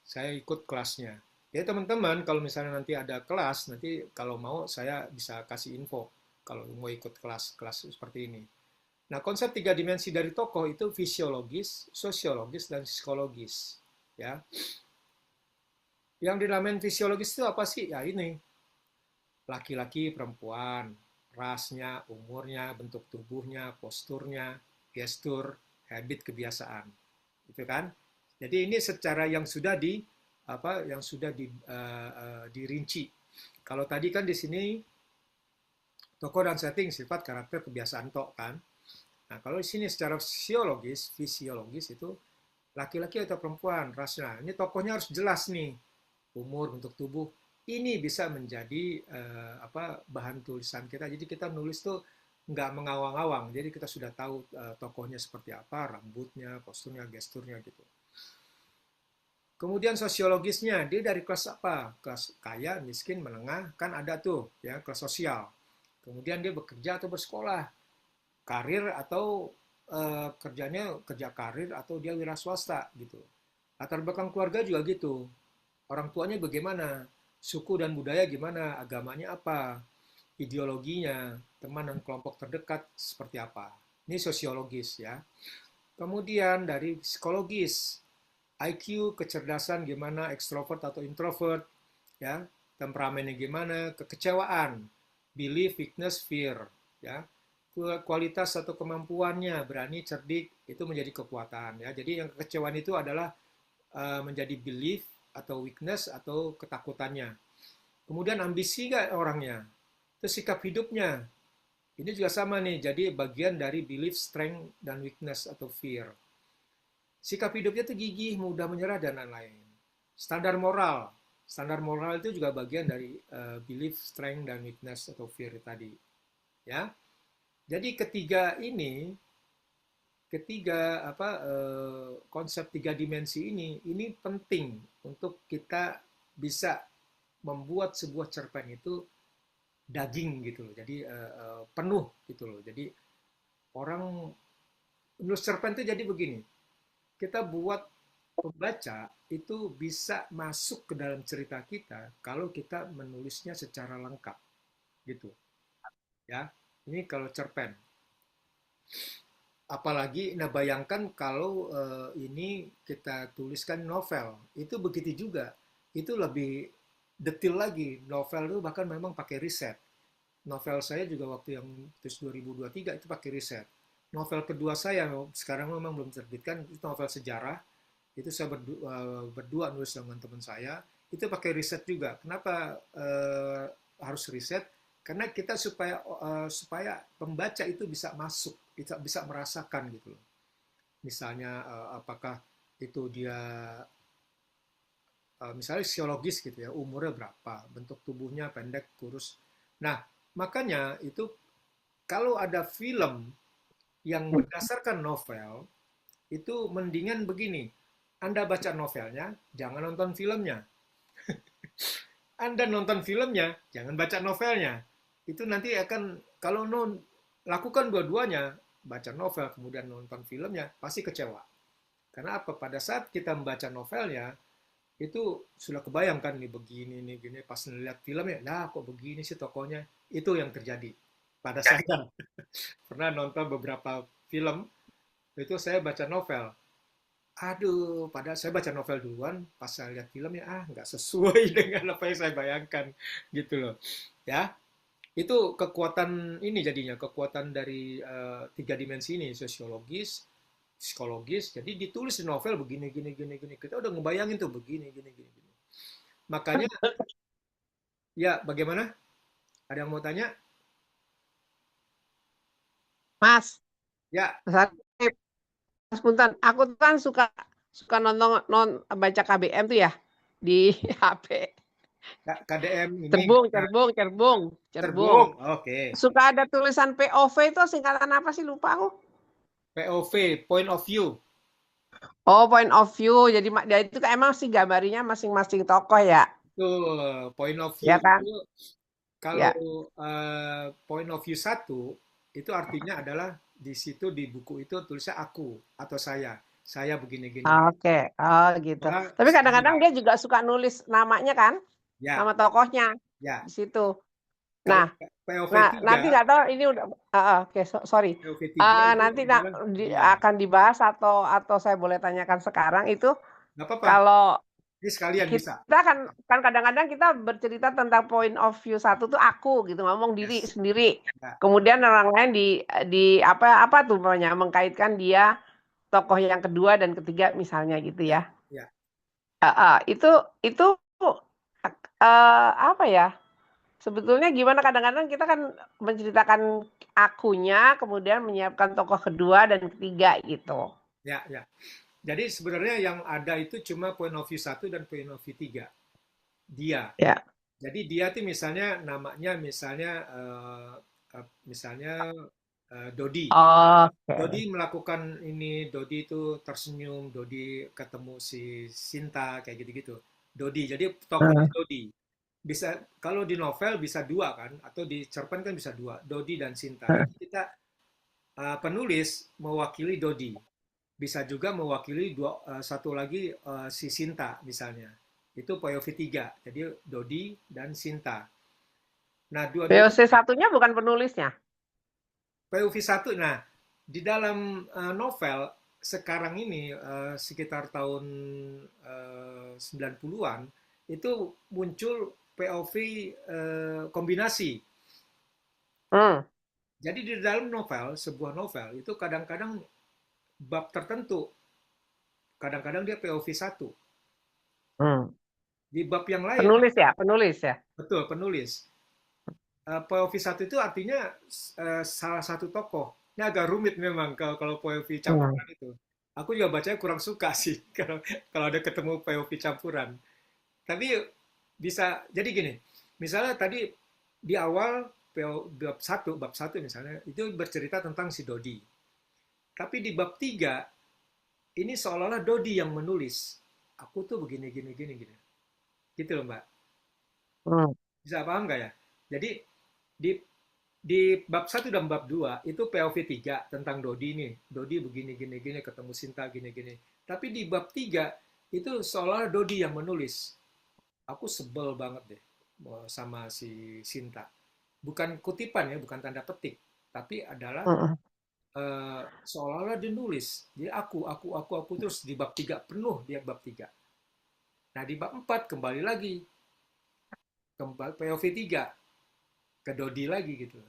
S1: Saya ikut kelasnya. Ya teman-teman, kalau misalnya nanti ada kelas, nanti kalau mau saya bisa kasih info kalau mau ikut kelas-kelas seperti ini. Nah, konsep 3 dimensi dari tokoh itu fisiologis, sosiologis, dan psikologis. Ya, yang dinamain fisiologis itu apa sih? Ya ini, laki-laki, perempuan, rasnya, umurnya, bentuk tubuhnya, posturnya, gestur, habit, kebiasaan. Itu kan? Jadi ini secara yang sudah dirinci. Kalau tadi kan di sini tokoh dan setting, sifat, karakter, kebiasaan tok kan. Nah, kalau di sini secara fisiologis itu laki-laki atau perempuan, rasnya. Ini tokohnya harus jelas nih, umur, bentuk tubuh. Ini bisa menjadi bahan tulisan kita. Jadi kita nulis tuh nggak mengawang-awang. Jadi kita sudah tahu tokohnya seperti apa, rambutnya, posturnya, gesturnya gitu. Kemudian sosiologisnya, dia dari kelas apa? Kelas kaya, miskin, menengah, kan ada tuh ya kelas sosial. Kemudian dia bekerja atau bersekolah, karir atau kerjanya kerja karir atau dia wira swasta gitu. Latar belakang keluarga juga gitu. Orang tuanya bagaimana, suku dan budaya gimana, agamanya apa. ideologinya, teman dan kelompok terdekat seperti apa. Ini sosiologis ya. Kemudian dari psikologis, IQ, kecerdasan gimana, ekstrovert atau introvert, ya, temperamennya gimana, kekecewaan, belief, weakness, fear, ya, kualitas atau kemampuannya, berani, cerdik, itu menjadi kekuatan, ya. Jadi yang kekecewaan itu adalah menjadi belief atau weakness atau ketakutannya. Kemudian ambisi nggak orangnya, terus sikap hidupnya, ini juga sama nih, jadi bagian dari belief, strength, dan weakness atau fear. Sikap hidupnya itu gigih, mudah menyerah, dan lain-lain. Standar moral. Standar moral itu juga bagian dari belief, strength, dan weakness atau fear tadi. Ya, jadi konsep tiga dimensi ini penting untuk kita bisa membuat sebuah cerpen itu daging gitu loh. Jadi penuh gitu loh. Jadi orang menulis cerpen itu jadi begini. Kita buat pembaca itu bisa masuk ke dalam cerita kita kalau kita menulisnya secara lengkap gitu ya. Ini kalau cerpen. Apalagi nah bayangkan kalau ini kita tuliskan novel, itu begitu juga. Itu lebih detail lagi. Novel itu bahkan memang pakai riset. Novel saya juga waktu yang tulis 2023 itu pakai riset. Novel kedua saya sekarang memang belum terbitkan, itu novel sejarah. Itu saya berdua nulis dengan teman saya, itu pakai riset juga. Kenapa harus riset? Karena kita supaya pembaca itu bisa masuk, bisa merasakan gitu loh. Misalnya apakah itu dia misalnya fisiologis gitu ya, umurnya berapa, bentuk tubuhnya pendek, kurus. Nah, makanya itu kalau ada film yang berdasarkan novel, itu mendingan begini. Anda baca novelnya, jangan nonton filmnya. Anda nonton filmnya, jangan baca novelnya. Itu nanti akan, kalau lakukan dua-duanya, baca novel kemudian nonton filmnya, pasti kecewa. Karena apa? Pada saat kita membaca novelnya, itu sudah kebayangkan nih begini nih gini pas ngeliat filmnya lah kok begini sih tokonya, itu yang terjadi pada saya. Pernah nonton beberapa film itu saya baca novel, aduh padahal saya baca novel duluan, pas saya lihat filmnya nggak sesuai dengan apa yang saya bayangkan gitu loh ya. Itu kekuatan ini jadinya, kekuatan dari tiga dimensi ini, sosiologis, psikologis. Jadi ditulis di novel begini gini gini gini. Kita udah ngebayangin tuh begini gini gini gini. Makanya ya bagaimana? Ada yang mau tanya?
S3: Mas,
S1: Ya,
S3: Mas Punten, aku tuh kan suka baca KBM tuh ya di HP.
S1: KDM ini
S3: Cerbung.
S1: Cerbung. Oke.
S3: Suka ada tulisan POV itu singkatan apa sih, lupa aku.
S1: POV, point of view.
S3: Oh, point of view. Jadi dia itu kan emang sih gambarnya masing-masing tokoh ya.
S1: Itu point of view
S3: Ya kan?
S1: itu kalau
S3: Ya.
S1: point of view satu itu artinya adalah di situ di buku itu tulisnya aku atau saya begini-gini.
S3: Oke. Oh, gitu.
S1: Nah,
S3: Tapi kadang-kadang
S1: saya,
S3: dia juga suka nulis namanya kan?
S1: ya,
S3: Nama tokohnya
S1: ya.
S3: di situ.
S1: Kalau
S3: Nah,
S1: POV
S3: nanti
S1: 3,
S3: nggak tahu ini udah oke, sorry.
S1: POV 3 itu
S3: Nanti
S1: adalah dia.
S3: akan dibahas atau saya boleh tanyakan sekarang itu
S1: Nggak apa-apa,
S3: kalau
S1: ini sekalian bisa.
S3: kita kan kadang-kadang kita bercerita tentang point of view satu tuh aku gitu, ngomong diri
S1: Yes.
S3: sendiri.
S1: Ya,
S3: Kemudian orang lain di apa tuh namanya, mengkaitkan dia tokoh yang kedua dan ketiga misalnya gitu
S1: ya,
S3: ya.
S1: ya.
S3: Itu apa ya? Sebetulnya gimana, kadang-kadang kita kan menceritakan akunya, kemudian menyiapkan tokoh kedua dan ketiga gitu.
S1: Ya, ya. Jadi sebenarnya yang ada itu cuma point of view 1 dan point of view 3. Dia.
S3: Ya.
S1: Jadi dia tuh misalnya namanya misalnya Dodi.
S3: Oke.
S1: Dodi melakukan ini, Dodi itu tersenyum, Dodi ketemu si Sinta kayak gitu-gitu. Dodi. Jadi tokohnya Dodi. Bisa kalau di novel bisa dua kan, atau di cerpen kan bisa dua, Dodi dan Sinta. Jadi kita penulis mewakili Dodi, bisa juga mewakili satu lagi si Sinta misalnya. Itu POV 3. Jadi Dodi dan Sinta. Nah, dua-dua
S3: VOC satunya bukan penulisnya.
S1: POV 1. Nah, di dalam novel sekarang ini sekitar tahun 90-an itu muncul POV kombinasi.
S3: Hmm.
S1: Jadi di dalam novel, sebuah novel itu kadang-kadang bab tertentu, kadang-kadang dia POV 1.
S3: Hmm.
S1: Di bab yang lain,
S3: Penulis ya.
S1: betul, penulis. POV 1 itu artinya salah satu tokoh. Ini agak rumit memang kalau POV
S3: Hmm.
S1: campuran itu. Aku juga bacanya kurang suka sih kalau ada ketemu POV campuran. Tapi bisa jadi gini. Misalnya tadi di awal bab satu misalnya itu bercerita tentang si Dodi. Tapi di bab 3 ini seolah-olah Dodi yang menulis. Aku tuh begini gini gini gini. Gitu loh, Mbak.
S3: Hmm.
S1: Bisa paham nggak ya? Jadi di di bab satu dan bab 2 itu POV 3 tentang Dodi nih. Dodi begini gini gini ketemu Sinta gini gini. Tapi di bab 3 itu seolah Dodi yang menulis. Aku sebel banget deh sama si Sinta. Bukan kutipan ya, bukan tanda petik, tapi adalah
S3: Hmm.
S1: seolah-olah dia nulis. Jadi aku terus di bab 3 penuh dia bab 3. Nah, di bab 4 kembali lagi ke POV 3 ke Dodi lagi gitu.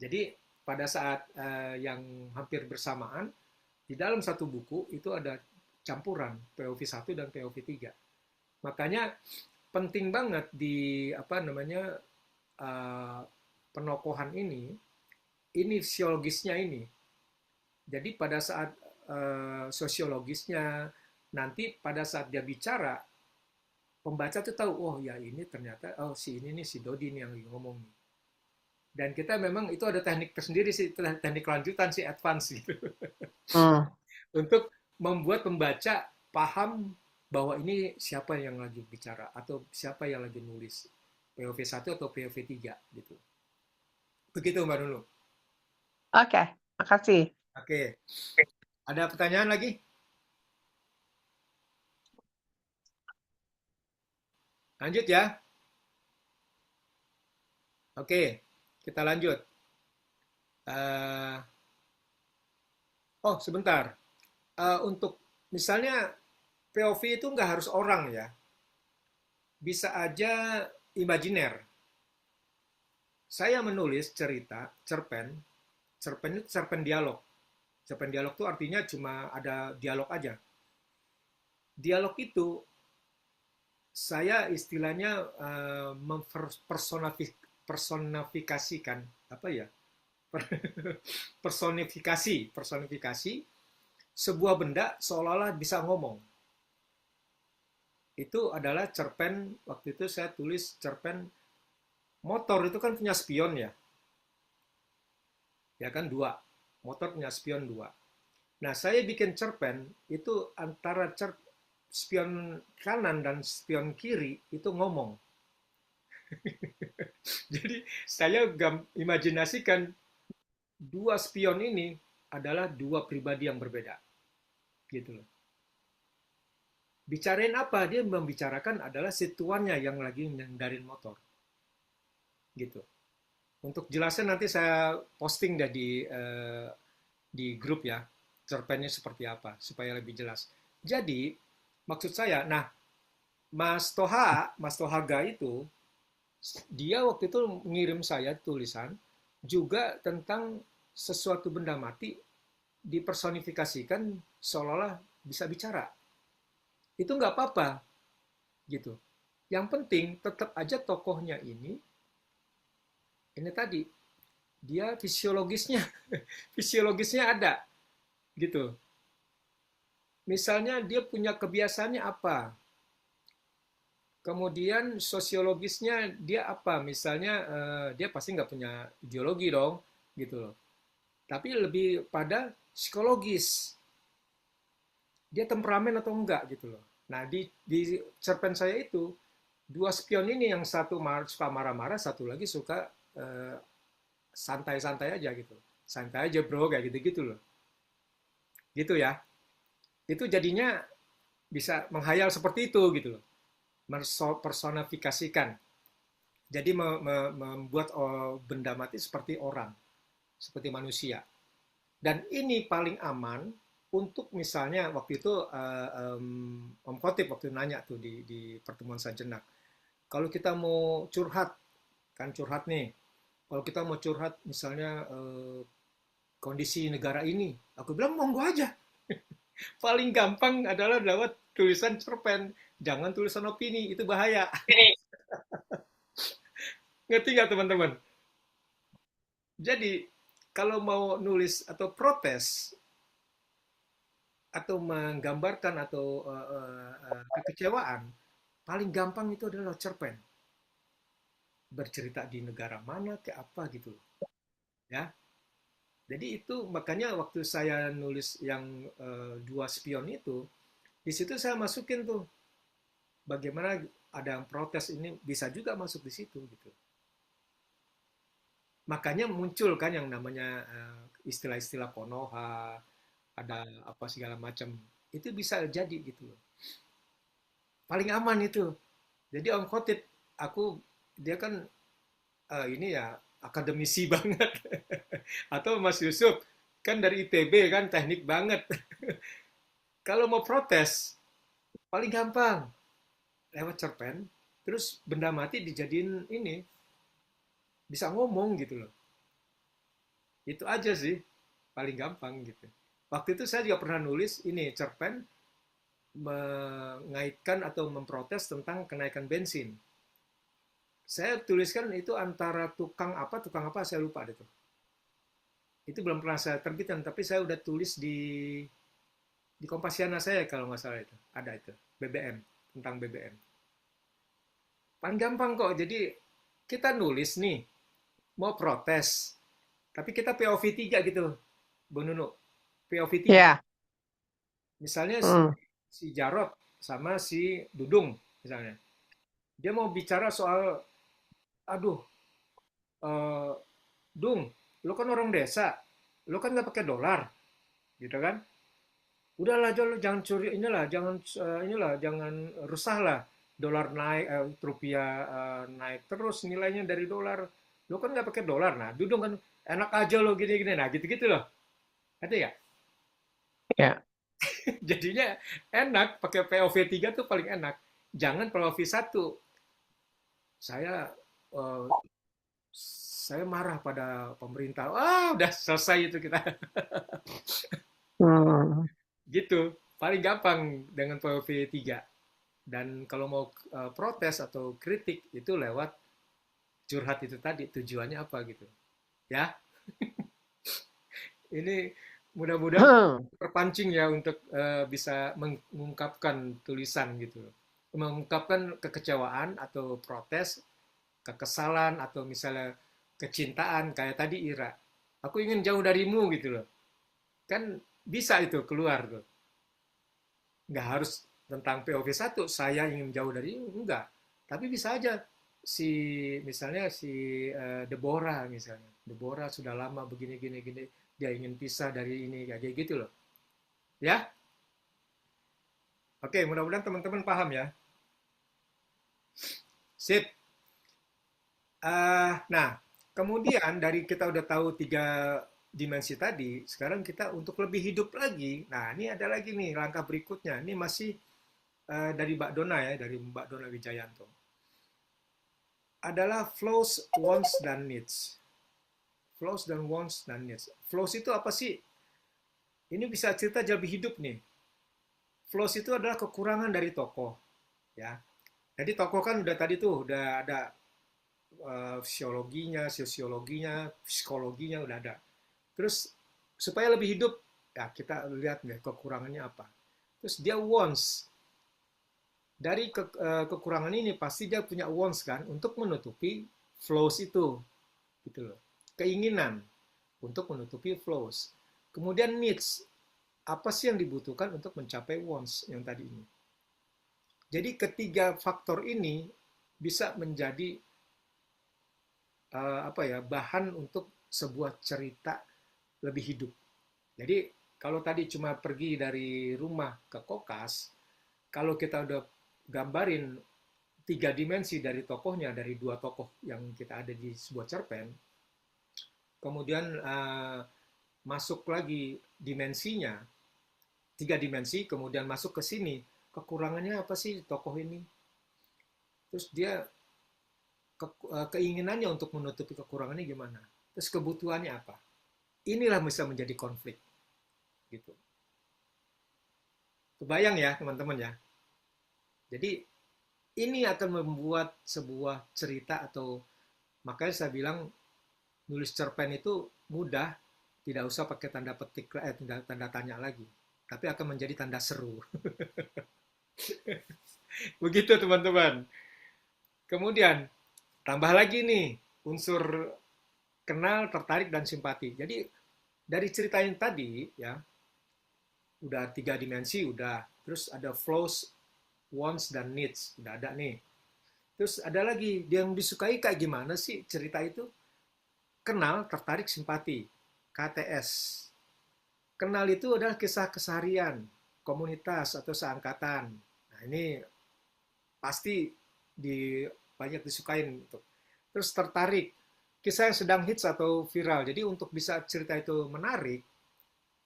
S1: Jadi pada saat yang hampir bersamaan di dalam satu buku itu ada campuran POV 1 dan POV 3. Makanya penting banget di apa namanya uh, penokohan ini fisiologisnya ini. Jadi pada saat sosiologisnya nanti pada saat dia bicara pembaca tuh tahu oh ya ini ternyata oh si ini nih si Dodi nih yang ngomong nih. Dan kita memang itu ada teknik tersendiri sih, teknik lanjutan sih advance gitu.
S3: Hmm.
S1: Untuk membuat pembaca paham bahwa ini siapa yang lagi bicara atau siapa yang lagi nulis. POV 1 atau POV 3 gitu. Begitu Mbak Nunu.
S3: Oke, makasih.
S1: Oke. Ada pertanyaan lagi? Lanjut ya. Oke, kita lanjut. Uh, oh, sebentar. Untuk misalnya POV itu nggak harus orang ya. Bisa aja imajiner. Saya menulis cerita, cerpen itu cerpen dialog. Cerpen dialog itu artinya cuma ada dialog aja. Dialog itu saya istilahnya mempersonifikasikan apa ya? personifikasi sebuah benda seolah-olah bisa ngomong. Itu adalah cerpen waktu itu saya tulis cerpen motor itu kan punya spion ya kan dua. Motor punya spion dua. Nah saya bikin cerpen itu antara spion kanan dan spion kiri itu ngomong. Jadi saya imajinasikan dua spion ini adalah dua pribadi yang berbeda, gitu loh. Bicarain apa? Dia membicarakan adalah situannya yang lagi ngendarin motor, gitu. Untuk jelasnya nanti saya posting deh di grup ya, cerpennya seperti apa supaya lebih jelas. Jadi maksud saya, nah Mas Tohaga itu dia waktu itu ngirim saya tulisan juga tentang sesuatu benda mati dipersonifikasikan seolah-olah bisa bicara. Itu nggak apa-apa gitu. Yang penting tetap aja tokohnya ini tadi dia fisiologisnya fisiologisnya ada gitu. Misalnya dia punya kebiasaannya apa? Kemudian sosiologisnya dia apa? Misalnya dia pasti nggak punya ideologi dong, gitu loh. Tapi lebih pada psikologis. Dia temperamen atau enggak gitu loh. Nah di cerpen saya itu dua spion ini yang satu suka marah-marah, satu lagi suka eh, santai-santai aja gitu. Santai aja bro kayak gitu-gitu loh. Gitu ya. Itu jadinya bisa menghayal seperti itu gitu loh. Personifikasikan. Jadi membuat benda mati seperti orang, seperti manusia. Dan ini paling aman untuk misalnya waktu itu Om Khotib waktu nanya tuh di pertemuan sejenak. Kalau kita mau curhat, kan curhat nih. Kalau kita mau curhat misalnya kondisi negara ini, aku bilang monggo aja. Paling gampang adalah lewat tulisan cerpen. Jangan tulisan opini, itu bahaya. Ngerti nggak teman-teman? Jadi kalau mau nulis atau protes atau menggambarkan atau kekecewaan, paling gampang itu adalah cerpen. Bercerita di negara mana ke apa gitu loh. Ya. Jadi itu makanya waktu saya nulis yang dua spion itu, di situ saya masukin tuh bagaimana ada yang protes ini bisa juga masuk di situ gitu. Makanya muncul kan yang namanya istilah-istilah Konoha, ada apa segala macam. Itu bisa jadi gitu loh. Paling aman itu. Jadi Om Khotib, dia kan ini ya akademisi banget. Atau Mas Yusuf, kan dari ITB kan teknik banget. Kalau mau protes, paling gampang lewat cerpen, terus benda mati dijadiin ini, bisa ngomong gitu loh. Itu aja sih, paling gampang gitu. Waktu itu saya juga pernah nulis ini cerpen mengaitkan atau memprotes tentang kenaikan bensin. Saya tuliskan itu antara tukang apa saya lupa itu. Itu belum pernah saya terbitkan, tapi saya udah tulis di Kompasiana saya kalau nggak salah itu. Ada itu, BBM, tentang BBM. Paling gampang kok, jadi kita nulis nih, mau protes, tapi kita POV 3 gitu, Bu Nunu. POV 3.
S3: Ya.
S1: Misalnya
S3: Hmm.
S1: si Jarot sama si Dudung misalnya. Dia mau bicara soal, aduh, eh, Dung, lo kan orang desa, lo kan nggak pakai dolar, gitu kan? Udahlah, jangan curi inilah, jangan resah lah. Dolar naik, rupiah naik terus nilainya dari dolar. Lo kan nggak pakai dolar, nah Dudung kan enak aja lo gini-gini, nah gitu-gitu loh. Ada ya?
S3: Ya.
S1: Jadinya enak, pakai POV 3 tuh paling enak. Jangan POV 1. Saya eh, saya marah pada pemerintah. Udah selesai itu kita.
S3: Hmm.
S1: Gitu. Paling gampang dengan POV 3. Dan kalau mau protes atau kritik itu lewat curhat itu tadi, tujuannya apa gitu. Ya, ini mudah-mudahan
S3: Hmm.
S1: terpancing ya untuk bisa mengungkapkan tulisan gitu. Mengungkapkan kekecewaan atau protes, kekesalan atau misalnya kecintaan kayak tadi Ira. Aku ingin jauh darimu gitu loh. Kan bisa itu keluar tuh. Nggak harus tentang POV 1, saya ingin jauh dari ini, enggak. Tapi bisa aja si misalnya si Deborah misalnya. Deborah sudah lama begini gini gini, dia ingin pisah dari ini kayak gitu loh. Ya. Oke, mudah-mudahan teman-teman paham ya. Sip. Nah, kemudian dari kita udah tahu 3 dimensi tadi, sekarang kita untuk lebih hidup lagi. Nah, ini ada lagi nih langkah berikutnya. Ini masih dari Mbak Dona ya, dari Mbak Dona Wijayanto. Adalah flows, wants, dan needs. Flows dan wants dan needs. Flows itu apa sih? Ini bisa cerita lebih hidup nih. Flows itu adalah kekurangan dari tokoh, ya. Jadi tokoh kan udah tadi tuh udah ada fisiologinya, sosiologinya, psikologinya udah ada. Terus supaya lebih hidup, ya kita lihat nih kekurangannya apa. Terus dia wants. Dari kekurangan ini pasti dia punya wants kan untuk menutupi flows itu, gitu loh. Keinginan untuk menutupi flows. Kemudian needs, apa sih yang dibutuhkan untuk mencapai wants yang tadi ini. Jadi ketiga faktor ini bisa menjadi apa ya bahan untuk sebuah cerita lebih hidup. Jadi kalau tadi cuma pergi dari rumah ke kokas, kalau kita udah gambarin tiga dimensi dari tokohnya, dari dua tokoh yang kita ada di sebuah cerpen, kemudian masuk lagi dimensinya, tiga dimensi, kemudian masuk ke sini, kekurangannya apa sih tokoh ini? Terus dia keinginannya untuk menutupi kekurangannya gimana? Terus kebutuhannya apa? Inilah bisa menjadi konflik, gitu. Kebayang ya teman-teman ya. Jadi ini akan membuat sebuah cerita atau makanya saya bilang nulis cerpen itu mudah, tidak usah pakai tanda petik, tanda tanya lagi, tapi akan menjadi tanda seru. Begitu teman-teman. Kemudian tambah lagi nih unsur kenal, tertarik, dan simpati. Jadi dari cerita yang tadi ya, udah tiga dimensi, udah. Terus ada flows, wants, dan needs. Udah ada nih. Terus ada lagi, yang disukai kayak gimana sih cerita itu? Kenal, tertarik, simpati. KTS. Kenal itu adalah kisah keseharian, komunitas, atau seangkatan. Nah ini pasti banyak disukain. Terus tertarik. Kisah yang sedang hits atau viral. Jadi untuk bisa cerita itu menarik,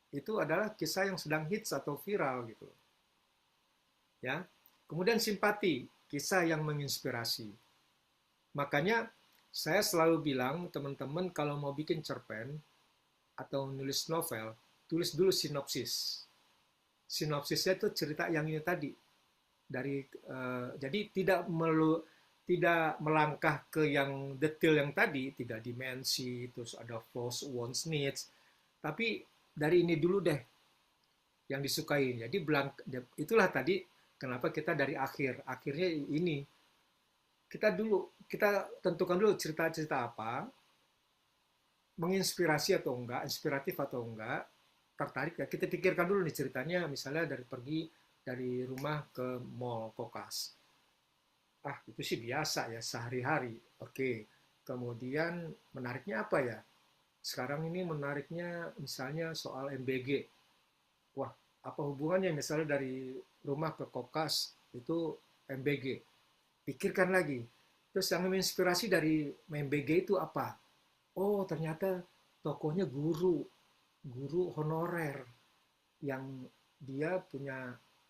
S1: itu adalah kisah yang sedang hits atau viral gitu. Ya. Kemudian simpati, kisah yang menginspirasi. Makanya saya selalu bilang teman-teman kalau mau bikin cerpen atau nulis novel, tulis dulu sinopsis. Sinopsisnya itu cerita yang ini tadi. Jadi tidak melangkah ke yang detail yang tadi, tiga dimensi, terus ada flows, wants, needs, tapi dari ini dulu deh yang disukai. Jadi itulah tadi kenapa kita dari akhirnya ini kita tentukan dulu cerita-cerita apa, menginspirasi atau enggak, inspiratif atau enggak, tertarik ya. Kita pikirkan dulu nih ceritanya, misalnya pergi dari rumah ke mall Kokas. Ah, itu sih biasa ya, sehari-hari. Oke. Kemudian menariknya apa ya? Sekarang ini menariknya misalnya soal MBG. Wah, apa hubungannya misalnya dari rumah ke Kokas itu MBG? Pikirkan lagi. Terus yang menginspirasi dari MBG itu apa? Oh, ternyata tokohnya guru honorer yang dia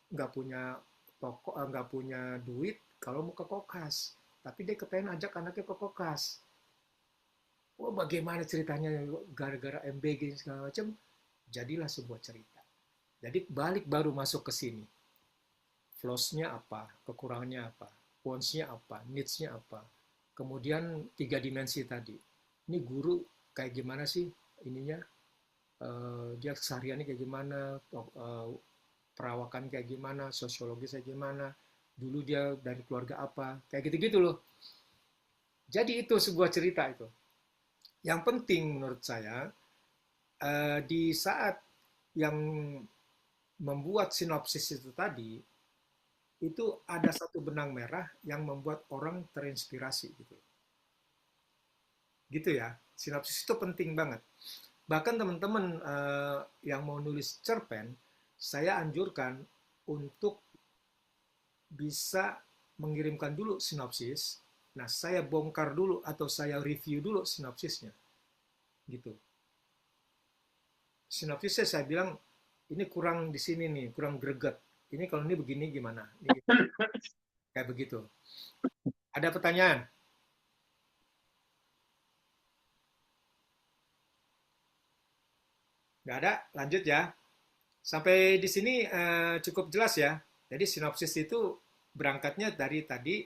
S1: nggak punya duit kalau mau ke Kokas, tapi dia kepengen ajak anaknya ke Kokas. Wah, bagaimana ceritanya gara-gara MBG segala macam, jadilah sebuah cerita. Jadi balik baru masuk ke sini. Flows-nya apa, kekurangannya apa, wants-nya apa, needs-nya apa. Kemudian tiga dimensi tadi. Ini guru kayak gimana sih ininya? Dia kesehariannya kayak gimana, perawakan kayak gimana, sosiologis kayak gimana, dulu dia dari keluarga apa, kayak gitu-gitu loh. Jadi itu sebuah cerita itu. Yang penting menurut saya, di saat yang membuat sinopsis itu tadi, itu ada satu benang merah yang membuat orang terinspirasi gitu. Gitu ya, sinopsis itu penting banget. Bahkan teman-teman yang mau nulis cerpen, saya anjurkan untuk bisa mengirimkan dulu sinopsis. Nah, saya bongkar dulu atau saya review dulu sinopsisnya. Gitu. Sinopsisnya saya bilang, ini kurang di sini nih, kurang greget. Ini kalau ini begini gimana? Ini, kayak begitu. Ada pertanyaan? Nggak ada? Lanjut ya. Sampai di sini cukup jelas ya. Jadi sinopsis itu berangkatnya dari tadi,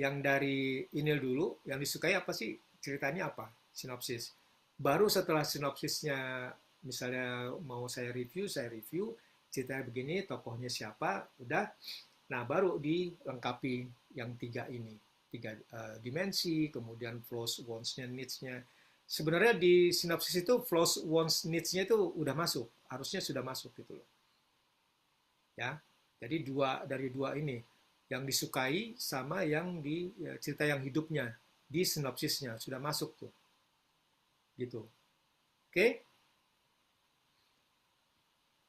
S1: yang dari Inil dulu, yang disukai apa sih, ceritanya apa, sinopsis. Baru setelah sinopsisnya, misalnya mau saya review, ceritanya begini, tokohnya siapa, udah. Nah, baru dilengkapi yang tiga ini. Tiga dimensi, kemudian flows, wants-nya, needs-nya. Sebenarnya di sinopsis itu flows, wants, needs-nya itu udah masuk. Harusnya sudah masuk gitu loh. Ya. Jadi dari dua ini, yang disukai sama yang di cerita yang hidupnya di sinopsisnya sudah masuk tuh. Gitu. Oke?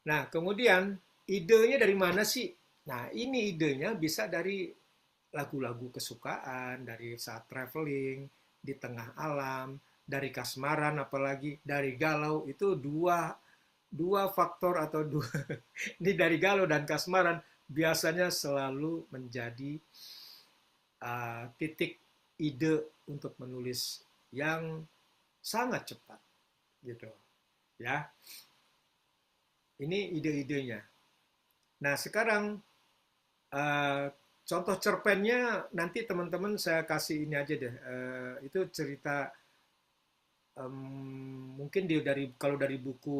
S1: Nah, kemudian idenya dari mana sih? Nah, ini idenya bisa dari lagu-lagu kesukaan, dari saat traveling, di tengah alam, dari kasmaran apalagi, dari galau, itu dua faktor atau dua ini dari galau dan kasmaran biasanya selalu menjadi titik ide untuk menulis yang sangat cepat gitu ya. Ini ide-idenya. Nah, sekarang contoh cerpennya nanti teman-teman saya kasih ini aja deh. Itu cerita mungkin kalau dari buku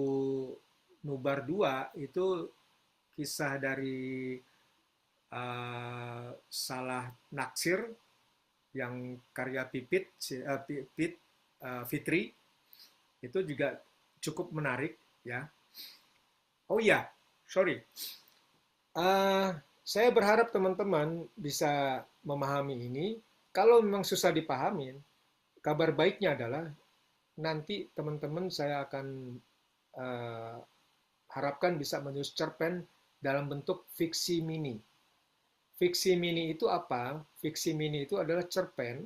S1: Nubar 2 itu kisah dari Salah Naksir yang karya Fitri itu juga cukup menarik ya. Oh iya, sorry. Saya berharap teman-teman bisa memahami ini. Kalau memang susah dipahamin, kabar baiknya adalah nanti teman-teman saya akan harapkan bisa menulis cerpen dalam bentuk fiksi mini. Fiksi mini itu apa? Fiksi mini itu adalah cerpen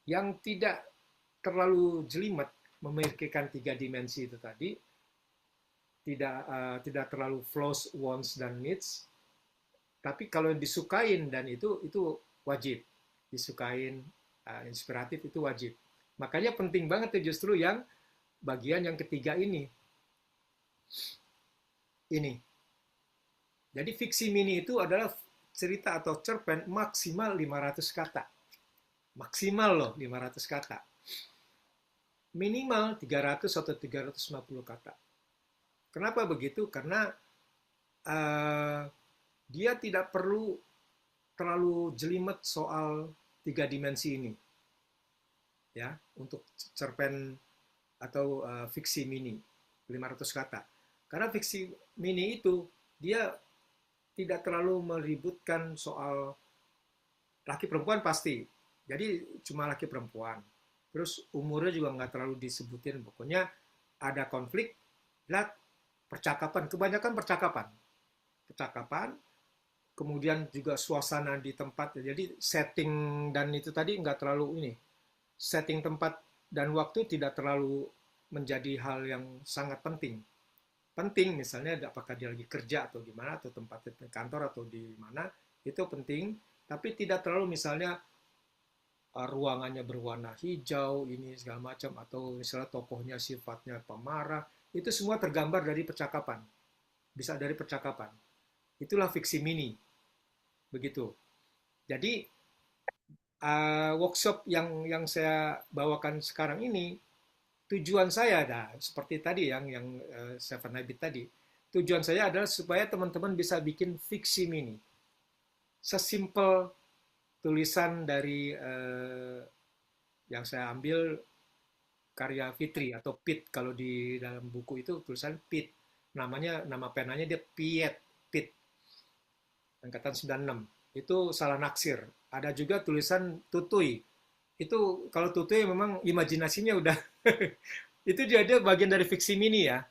S1: yang tidak terlalu jelimet, memikirkan 3 dimensi itu tadi, tidak terlalu flows, wants, dan needs. Tapi kalau disukain dan itu wajib. Disukain, inspiratif itu wajib. Makanya penting banget ya justru yang bagian yang ketiga ini. Jadi fiksi mini itu adalah cerita atau cerpen maksimal 500 kata. Maksimal loh 500 kata. Minimal 300 atau 350 kata. Kenapa begitu? Karena dia tidak perlu terlalu jelimet soal 3 dimensi ini. Ya, untuk cerpen atau fiksi mini 500 kata. Karena fiksi mini itu dia tidak terlalu meributkan soal laki perempuan pasti. Jadi cuma laki perempuan. Terus umurnya juga nggak terlalu disebutin. Pokoknya ada konflik, lihat percakapan. Kebanyakan percakapan. Kemudian juga suasana di tempat. Jadi setting dan itu tadi nggak terlalu ini. Setting tempat dan waktu tidak terlalu menjadi hal yang sangat penting. Penting misalnya apakah dia lagi kerja atau gimana, atau tempat kantor atau di mana, itu penting. Tapi tidak terlalu misalnya ruangannya berwarna hijau, ini segala macam, atau misalnya tokohnya sifatnya pemarah. Itu semua tergambar dari percakapan. Bisa dari percakapan. Itulah fiksi mini. Begitu. Jadi workshop yang saya bawakan sekarang ini, tujuan saya seperti tadi yang Seven Habits tadi. Tujuan saya adalah supaya teman-teman bisa bikin fiksi mini. Sesimpel tulisan dari yang saya ambil karya Fitri atau Pit, kalau di dalam buku itu tulisan Pit. Nama penanya dia Pit. Angkatan 96. Itu Salah Naksir. Ada juga tulisan Tutui. Itu kalau Tutui memang imajinasinya udah itu dia bagian dari fiksi mini ya.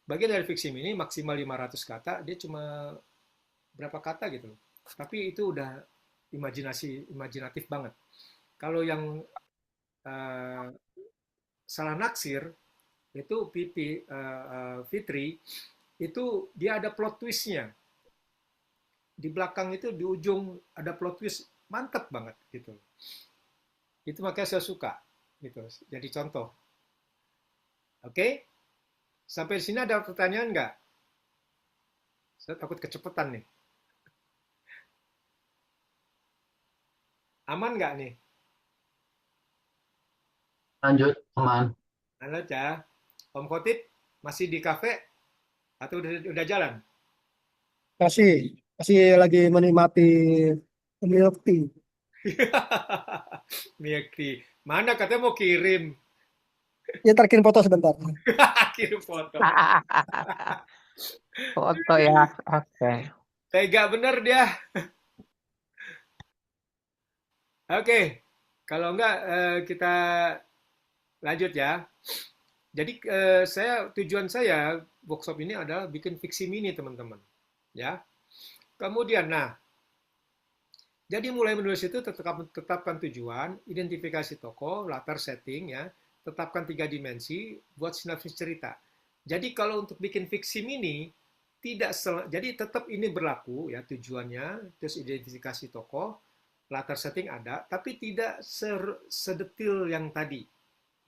S1: Bagian dari fiksi mini maksimal 500 kata, dia cuma berapa kata gitu. Tapi itu udah imajinatif banget. Kalau yang Salah Naksir itu Fitri itu dia ada plot twistnya. Di belakang itu di ujung ada plot twist mantep banget gitu. Itu makanya saya suka gitu. Jadi contoh. Oke? Sampai di sini ada pertanyaan nggak? Saya takut kecepatan nih. Aman nggak nih?
S2: Lanjut, aman.
S1: Lanjut ya. Om Khotib masih di kafe atau udah jalan?
S4: Masih lagi menikmati milk tea.
S1: Miyaki. Mana katanya mau kirim?
S4: Ya terkirim foto sebentar.
S1: Kirim foto.
S3: Foto ya, oke.
S1: Tega bener dia. Oke, kalau enggak kita lanjut ya. Jadi tujuan saya workshop ini adalah bikin fiksi mini teman-teman, ya. Kemudian, nah Jadi mulai menulis itu tetapkan tujuan, identifikasi tokoh, latar setting ya, tetapkan 3 dimensi, buat sinopsis cerita. Jadi kalau untuk bikin fiksi mini tidak jadi tetap ini berlaku ya tujuannya, terus identifikasi tokoh, latar setting ada, tapi tidak sedetil yang tadi.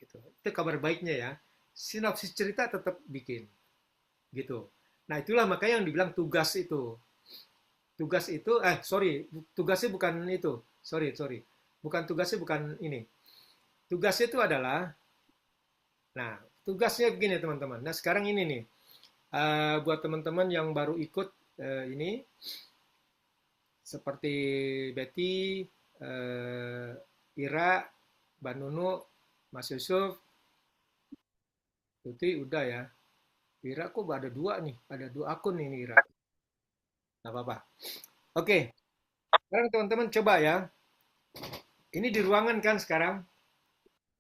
S1: Gitu. Itu kabar baiknya ya. Sinopsis cerita tetap bikin gitu. Nah itulah makanya yang dibilang tugas itu. Tugas itu, tugasnya bukan itu. Sorry. Bukan tugasnya bukan ini. Tugasnya itu adalah, nah tugasnya begini teman-teman. Nah sekarang ini nih, buat teman-teman yang baru ikut ini, seperti Betty, Ira, Mbak Nunu, Mas Yusuf, Tuti udah ya. Ira kok ada 2 nih, ada 2 akun ini Ira. Nggak apa-apa. Oke, sekarang teman-teman coba ya. Ini di ruangan kan sekarang.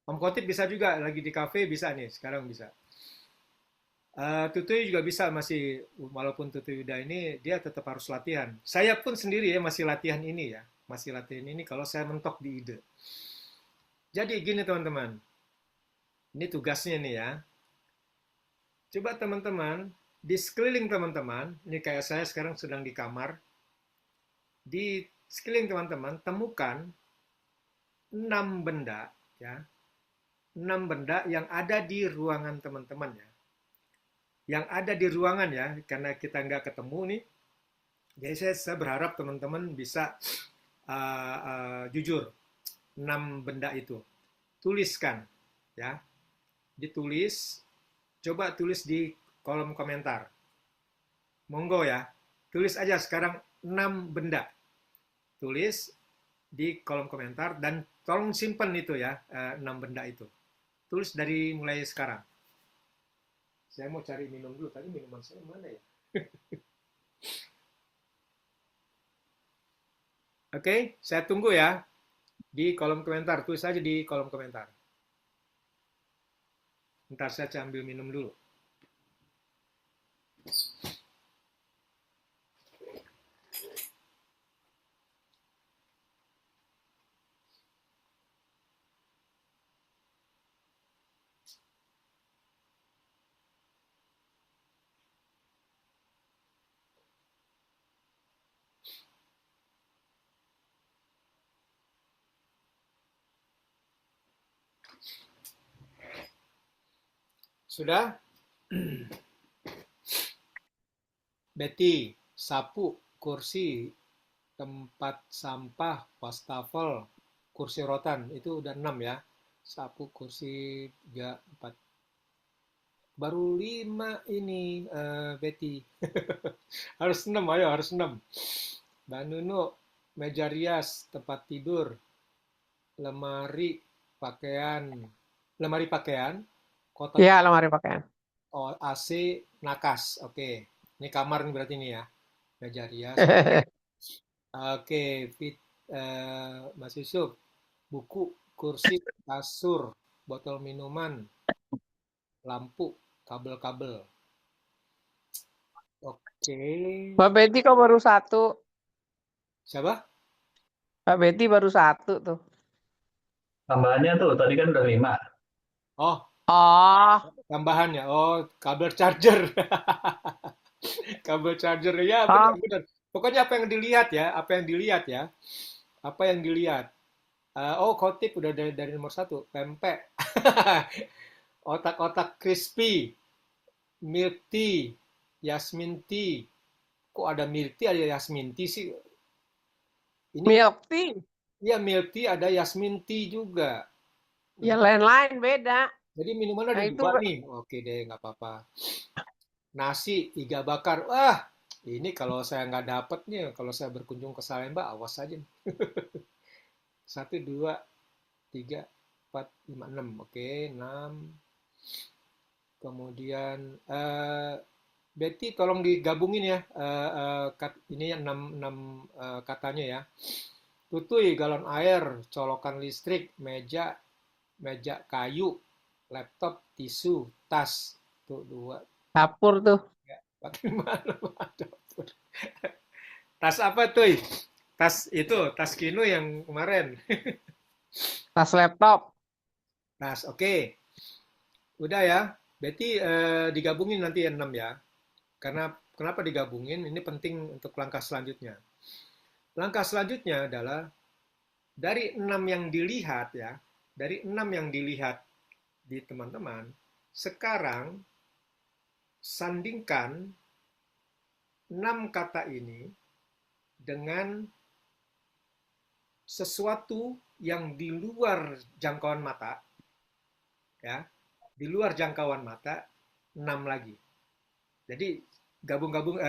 S1: Om Kotip bisa juga, lagi di kafe bisa nih, sekarang bisa. Tutui juga bisa masih, walaupun Tutui udah ini, dia tetap harus latihan. Saya pun sendiri ya masih latihan ini ya. Masih latihan ini kalau saya mentok di ide. Jadi gini teman-teman. Ini tugasnya nih ya. Coba teman-teman, di sekeliling teman-teman, ini kayak saya sekarang sedang di kamar, di sekeliling teman-teman, temukan 6 benda, ya, 6 benda yang ada di ruangan teman-teman ya. Yang ada di ruangan ya, karena kita nggak ketemu nih, jadi saya berharap teman-teman bisa jujur, 6 benda itu. Tuliskan, ya, ditulis. Coba tulis di kolom komentar. Monggo ya, tulis aja sekarang 6 benda. Tulis di kolom komentar dan tolong simpen itu ya, 6 benda itu. Tulis dari mulai sekarang. Saya mau cari minum dulu, tadi minuman saya mana ya? Oke, saya tunggu ya di kolom komentar. Tulis aja di kolom komentar. Ntar saya ambil minum dulu. Sudah? Betty, sapu, kursi, tempat sampah, wastafel, kursi rotan, itu udah 6 ya. Sapu, kursi, 3, 4. Baru 5 ini, Betty. Harus 6, ayo harus 6. Mbak Nunu, meja rias, tempat tidur, lemari pakaian, kotak,
S3: Iya, lemari pakaian.
S1: AC, nakas. Oke. Ini kamar nih berarti ini ya. Meja rias. Oke, Mas Yusuf, buku, kursi, kasur, botol minuman, lampu, kabel-kabel. Oke.
S3: Mbak Betty kok baru 1?
S1: Siapa?
S3: Mbak Betty baru 1 tuh.
S2: Tambahannya tuh, tadi kan udah 5.
S1: Oh,
S3: Oh,
S1: tambahan ya. Oh, kabel charger. Kabel charger ya,
S3: oh,
S1: benar-benar. Pokoknya apa yang dilihat ya, apa yang dilihat ya, apa yang dilihat. Oh, Khotib udah dari nomor 1, pempek, otak-otak crispy, milk tea, Yasmin tea. Kok ada milk tea, ada Yasmin tea sih? Ini
S3: milk tea.
S1: ya milk tea, ada Yasmin tea juga.
S3: Yang lain-lain beda.
S1: Jadi minuman ada
S3: Nah, itu
S1: 2 nih. Oke deh, nggak apa-apa. Nasi, iga bakar. Wah, ini kalau saya nggak dapet nih, kalau saya berkunjung ke Salemba, awas aja. 1, 2, 3, 4, 5, 6. Oke, 6. Kemudian, Betty tolong digabungin ya. Ini 6 katanya ya. Tutui, galon air, colokan listrik, meja kayu, laptop, tisu, tas. Tuh, 2,
S3: dapur tuh.
S1: 4, 5, 6, dapur. Tas apa tuh? tas Kino yang kemarin.
S3: Tas laptop.
S1: Tas, oke. Udah ya. Berarti digabungin nanti 6 ya. Karena kenapa digabungin? Ini penting untuk langkah selanjutnya. Langkah selanjutnya adalah dari 6 yang dilihat ya, dari 6 yang dilihat di teman-teman, sekarang sandingkan 6 kata ini dengan sesuatu yang di luar jangkauan mata, ya, di luar jangkauan mata, 6 lagi. Jadi gabung-gabung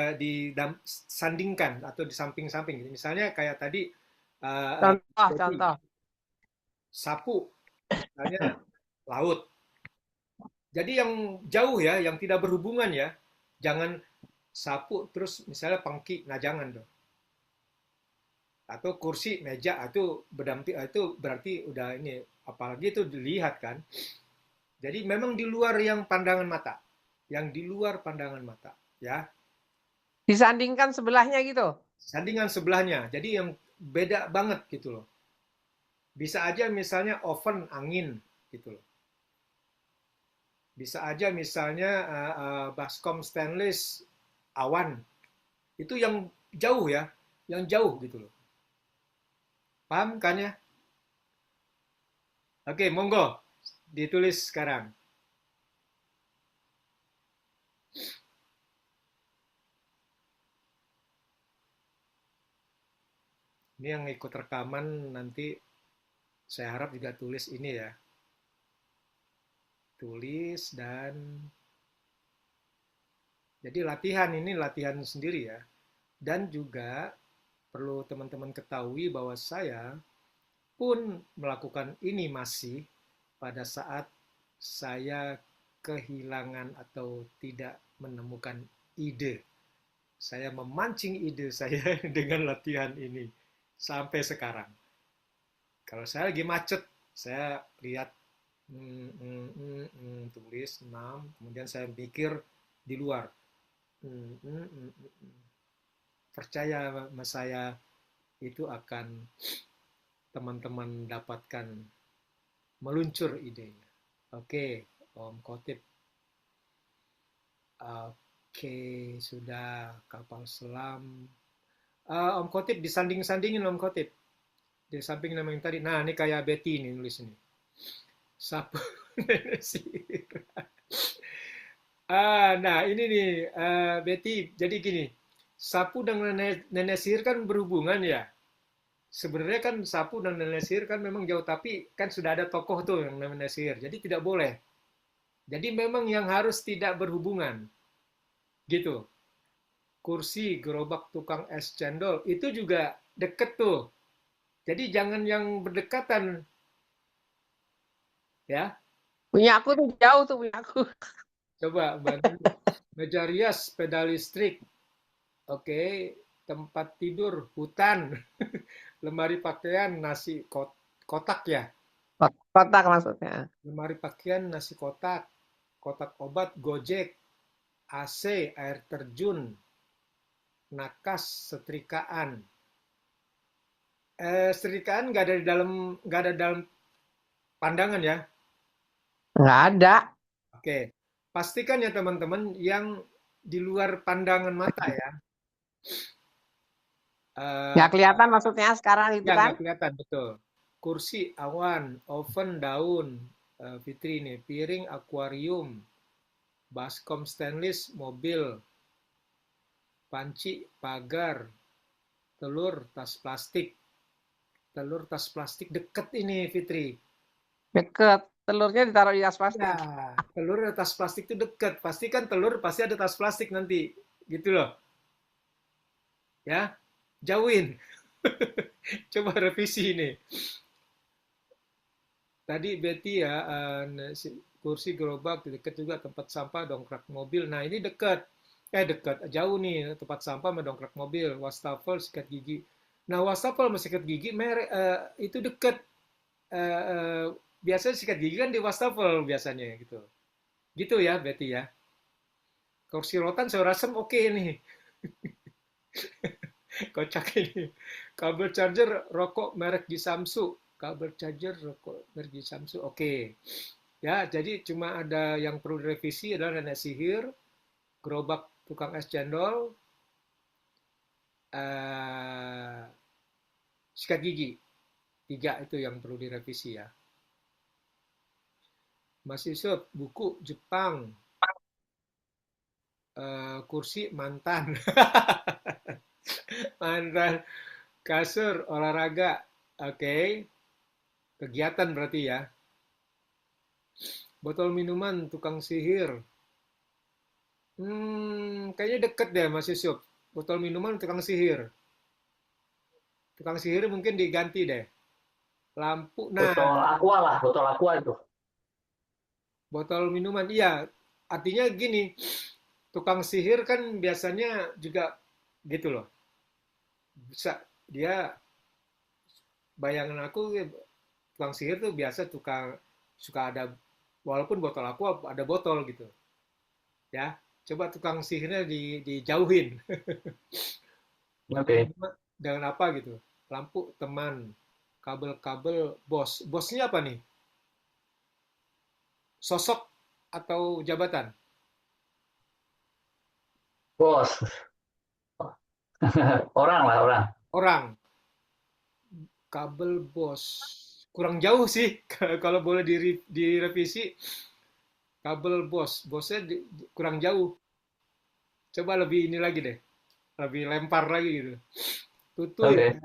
S1: sandingkan atau di samping-samping. Misalnya kayak tadi
S3: Contoh.
S1: sapu, misalnya laut. Jadi yang jauh ya, yang tidak berhubungan ya, jangan sapu terus misalnya pengki, nah jangan dong. Atau kursi, meja itu berdamping, itu berarti udah ini, apalagi itu dilihat kan. Jadi memang di luar yang pandangan mata, yang di luar pandangan mata, ya.
S3: Disandingkan sebelahnya gitu.
S1: Sandingan sebelahnya, jadi yang beda banget gitu loh. Bisa aja misalnya oven angin gitu loh. Bisa aja misalnya baskom stainless awan. Itu yang jauh ya, yang jauh gitu loh. Paham kan ya? Oke, monggo ditulis sekarang. Ini yang ikut rekaman nanti saya harap juga tulis ini ya. Tulis dan jadi latihan ini latihan sendiri ya. Dan juga perlu teman-teman ketahui bahwa saya pun melakukan ini masih pada saat saya kehilangan atau tidak menemukan ide. Saya memancing ide saya dengan latihan ini sampai sekarang. Kalau saya lagi macet, saya lihat tulis 6, kemudian saya pikir di luar. Percaya sama saya, itu akan teman-teman dapatkan meluncur idenya. Oke, Om Khotib. Oke, sudah kapal selam. Om Khotib disanding-sandingin Om Khotib. Di samping nama yang tadi. Nah, ini kayak Betty nih nulis ini. Sapu nenek sihir. Nah, ini nih Betty. Jadi gini, sapu dan nenek sihir kan berhubungan ya. Sebenarnya kan sapu dan nenek sihir kan memang jauh, tapi kan sudah ada tokoh tuh yang namanya sihir. Jadi tidak boleh. Jadi memang yang harus tidak berhubungan. Gitu. Kursi, gerobak tukang es cendol, itu juga deket tuh. Jadi jangan yang berdekatan. Ya.
S3: Punya aku tuh jauh tuh punya aku.
S1: Coba bantu. Meja rias, sepeda listrik. Oke, tempat tidur, hutan. Lemari pakaian, nasi kotak ya.
S3: Kotak maksudnya.
S1: Lemari pakaian, nasi kotak. Kotak obat, Gojek. AC, air terjun. Nakas, setrikaan. Setrikaan nggak ada di dalam pandangan ya.
S3: Nggak ada.
S1: Oke, pastikan ya teman-teman yang di luar pandangan mata ya.
S3: Nggak kelihatan maksudnya sekarang itu
S1: Ya,
S3: kan?
S1: nggak kelihatan, betul. Kursi, awan, oven, daun, Fitri ini, piring, akuarium, baskom stainless, mobil, panci, pagar, telur, tas plastik. Telur, tas plastik deket ini, Fitri.
S3: Deket. Telurnya ditaruh di tas plastik.
S1: Ya, telur dan tas plastik itu deket. Pasti kan telur pasti ada tas plastik nanti. Gitu loh. Ya, jauhin. Coba revisi ini. Tadi Betty ya, kursi gerobak deket juga tempat sampah, dongkrak mobil. Nah ini dekat, dekat, jauh nih tempat sampah sama dongkrak mobil, wastafel, sikat gigi. Nah wastafel sama sikat gigi merek itu dekat. Biasanya sikat gigi kan di wastafel biasanya gitu. Gitu ya Betty ya. Kursi rotan sayur asem oke nih. Kocak ini. Kabel charger rokok merek Jisamsu. Kabel charger rokok merek Jisamsu. Oke. Ya, jadi cuma ada yang perlu direvisi adalah nenek sihir, gerobak tukang es cendol, eh, sikat gigi. Tiga itu yang perlu direvisi ya. Masih Yusuf, buku Jepang, kursi mantan, mantan, kasur olahraga. Oke, kegiatan berarti ya. Botol minuman tukang sihir. Kayaknya deket deh Mas Yusuf. Botol minuman tukang sihir. Tukang sihir mungkin diganti deh. Lampu. Nah,
S2: Botol aqua itu.
S1: botol minuman. Iya, artinya gini. Tukang sihir kan biasanya juga gitu loh. Bisa dia bayangan aku tukang sihir tuh biasa tukang suka ada walaupun botol aqua ada botol gitu. Ya, coba tukang sihirnya dijauhin. Botol
S2: Oke.
S1: minuman dengan apa gitu. Lampu teman, kabel-kabel bos. Bosnya apa nih? Sosok atau jabatan?
S2: Bos. Orang lah, orang.
S1: Orang. Kabel bos. Kurang jauh sih kalau boleh direvisi. Kabel bos. Bosnya kurang jauh. Coba lebih ini lagi deh. Lebih lempar lagi gitu. Tutui,
S2: Oke.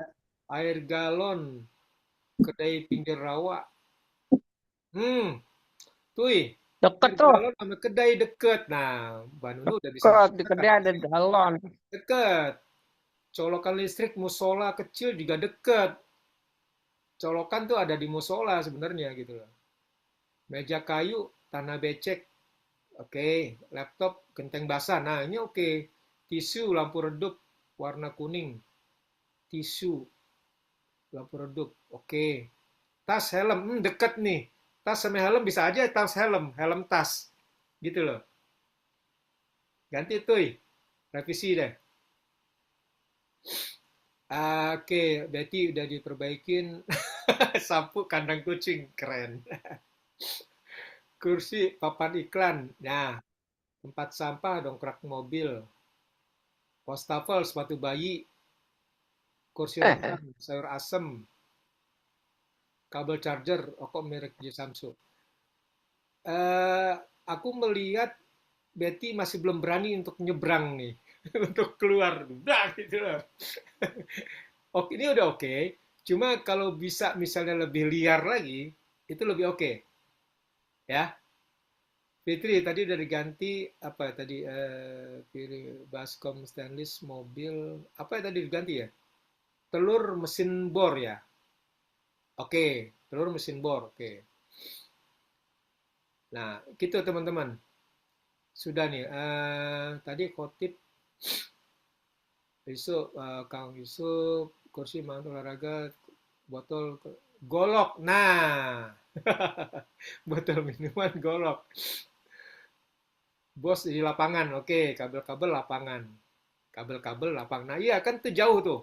S1: air galon, kedai pinggir rawa. Hmm, tui,
S3: Deket
S1: air
S3: tuh,
S1: galon sama kedai deket. Nah, Mbak Nunu udah bisa
S3: deket di
S1: merasakan.
S3: kedai ada galon.
S1: Deket. Colokan listrik musola kecil juga deket. Colokan tuh ada di musola sebenarnya gitu loh. Meja kayu, tanah becek. Oke, laptop genteng basah. Nah, ini oke. Tisu lampu redup warna kuning. Tisu lampu redup. Oke. Tas, helm, deket nih. Tas sama helm bisa aja tas helm, helm tas. Gitu loh. Ganti tuh, revisi deh. Oke, berarti udah diperbaikin. Sapu kandang kucing, keren. Kursi papan iklan. Nah, tempat sampah dongkrak mobil. Wastafel sepatu bayi. Kursi rebahan sayur asem. Kabel charger rokok merek Samsung. Aku melihat Betty masih belum berani untuk nyebrang nih, untuk keluar, dah gitu loh. Oke, ini udah oke. Cuma kalau bisa misalnya lebih liar lagi, itu lebih oke, ya. Fitri tadi udah diganti apa tadi pilih baskom stainless mobil apa tadi diganti ya? Telur mesin bor ya. Oke, telur mesin bor. Oke. Nah, gitu teman-teman. Sudah nih. Tadi khotib Yusuf, Kang Yusuf, kursi mantu olahraga, botol golok. Nah, botol minuman golok. Bos di lapangan, oke, kabel-kabel lapangan. Kabel-kabel lapangan. Nah, iya kan itu jauh tuh.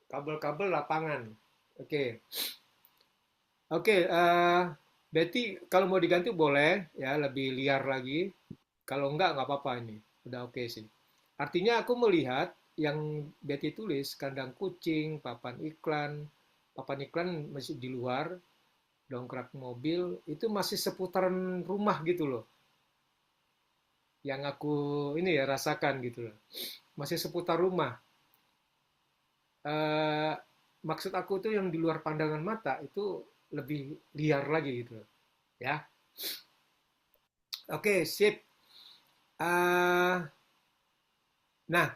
S1: Kabel-kabel lapangan. Oke. Oke, berarti kalau mau diganti boleh ya lebih liar lagi. Kalau nggak apa-apa ini. Udah oke sih. Artinya aku melihat yang Betty tulis kandang kucing, papan iklan masih di luar, dongkrak mobil itu masih seputaran rumah gitu loh. Yang aku ini ya rasakan gitu loh. Masih seputar rumah. Eh, maksud aku tuh yang di luar pandangan mata itu lebih liar lagi gitu loh. Ya. Oke, sip. Eh, nah,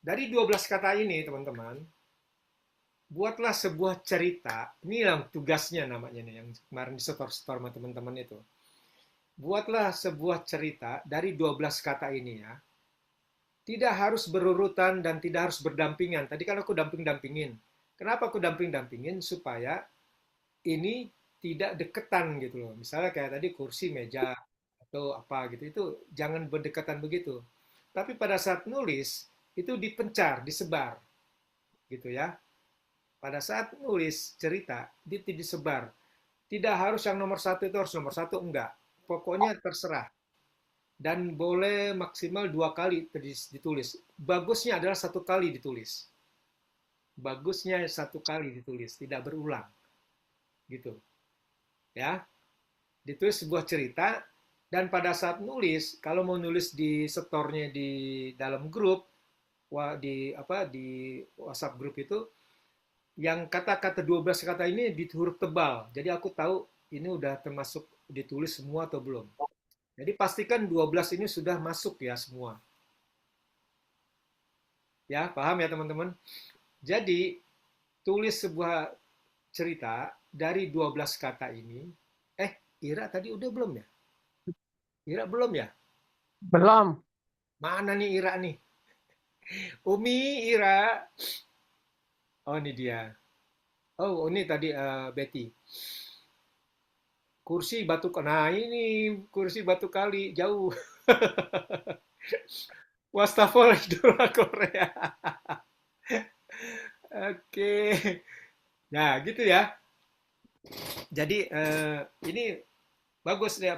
S1: dari 12 kata ini, teman-teman, buatlah sebuah cerita. Ini yang tugasnya namanya nih, yang kemarin di store-store sama teman-teman itu. Buatlah sebuah cerita dari 12 kata ini ya. Tidak harus berurutan dan tidak harus berdampingan. Tadi kan aku damping-dampingin. Kenapa aku damping-dampingin? Supaya ini tidak deketan gitu loh. Misalnya kayak tadi kursi, meja, atau apa gitu. Itu jangan berdekatan begitu. Tapi pada saat nulis, itu dipencar, disebar, gitu ya. Pada saat nulis cerita, disebar. Tidak harus yang nomor satu itu harus nomor satu, enggak. Pokoknya terserah. Dan boleh maksimal 2 kali ditulis. Bagusnya adalah 1 kali ditulis. Bagusnya 1 kali ditulis, tidak berulang. Gitu. Ya. Ditulis sebuah cerita, dan pada saat nulis, kalau mau nulis di setornya di dalam grup, di WhatsApp grup itu, yang kata-kata 12 kata ini di huruf tebal. Jadi aku tahu ini udah termasuk ditulis semua atau belum. Jadi pastikan 12 ini sudah masuk ya semua. Ya, paham ya teman-teman? Jadi, tulis sebuah cerita dari 12 kata ini. Ira tadi udah belum ya? Ira belum ya?
S3: Belum.
S1: Mana nih Ira nih? Umi, Ira. Oh, ini dia. Oh, ini tadi Betty. Kursi batu, nah ini kursi batu kali, jauh. Wastafel idola Korea. Oke. Nah, gitu ya. Jadi ini bagus nih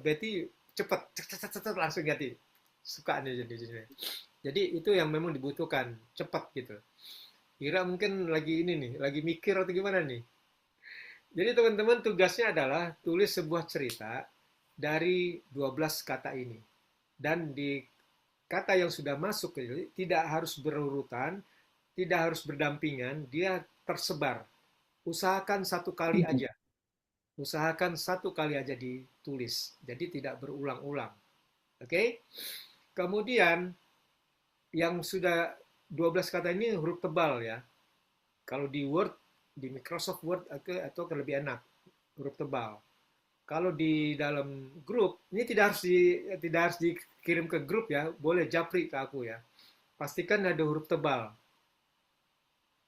S1: Betty cepet langsung ganti. Suka nih jadi. Jadi itu yang memang dibutuhkan, cepat gitu. Kira mungkin lagi ini nih, lagi mikir atau gimana nih. Jadi teman-teman tugasnya adalah tulis sebuah cerita dari 12 kata ini. Dan di kata yang sudah masuk tidak harus berurutan, tidak harus berdampingan, dia tersebar. Usahakan 1 kali aja. Usahakan 1 kali aja ditulis. Jadi tidak berulang-ulang. Oke? Kemudian yang sudah 12 kata ini huruf tebal ya. Kalau di Word, di Microsoft Word atau lebih enak huruf tebal. Kalau di dalam grup, ini tidak harus dikirim ke grup ya, boleh japri ke aku ya. Pastikan ada huruf tebal.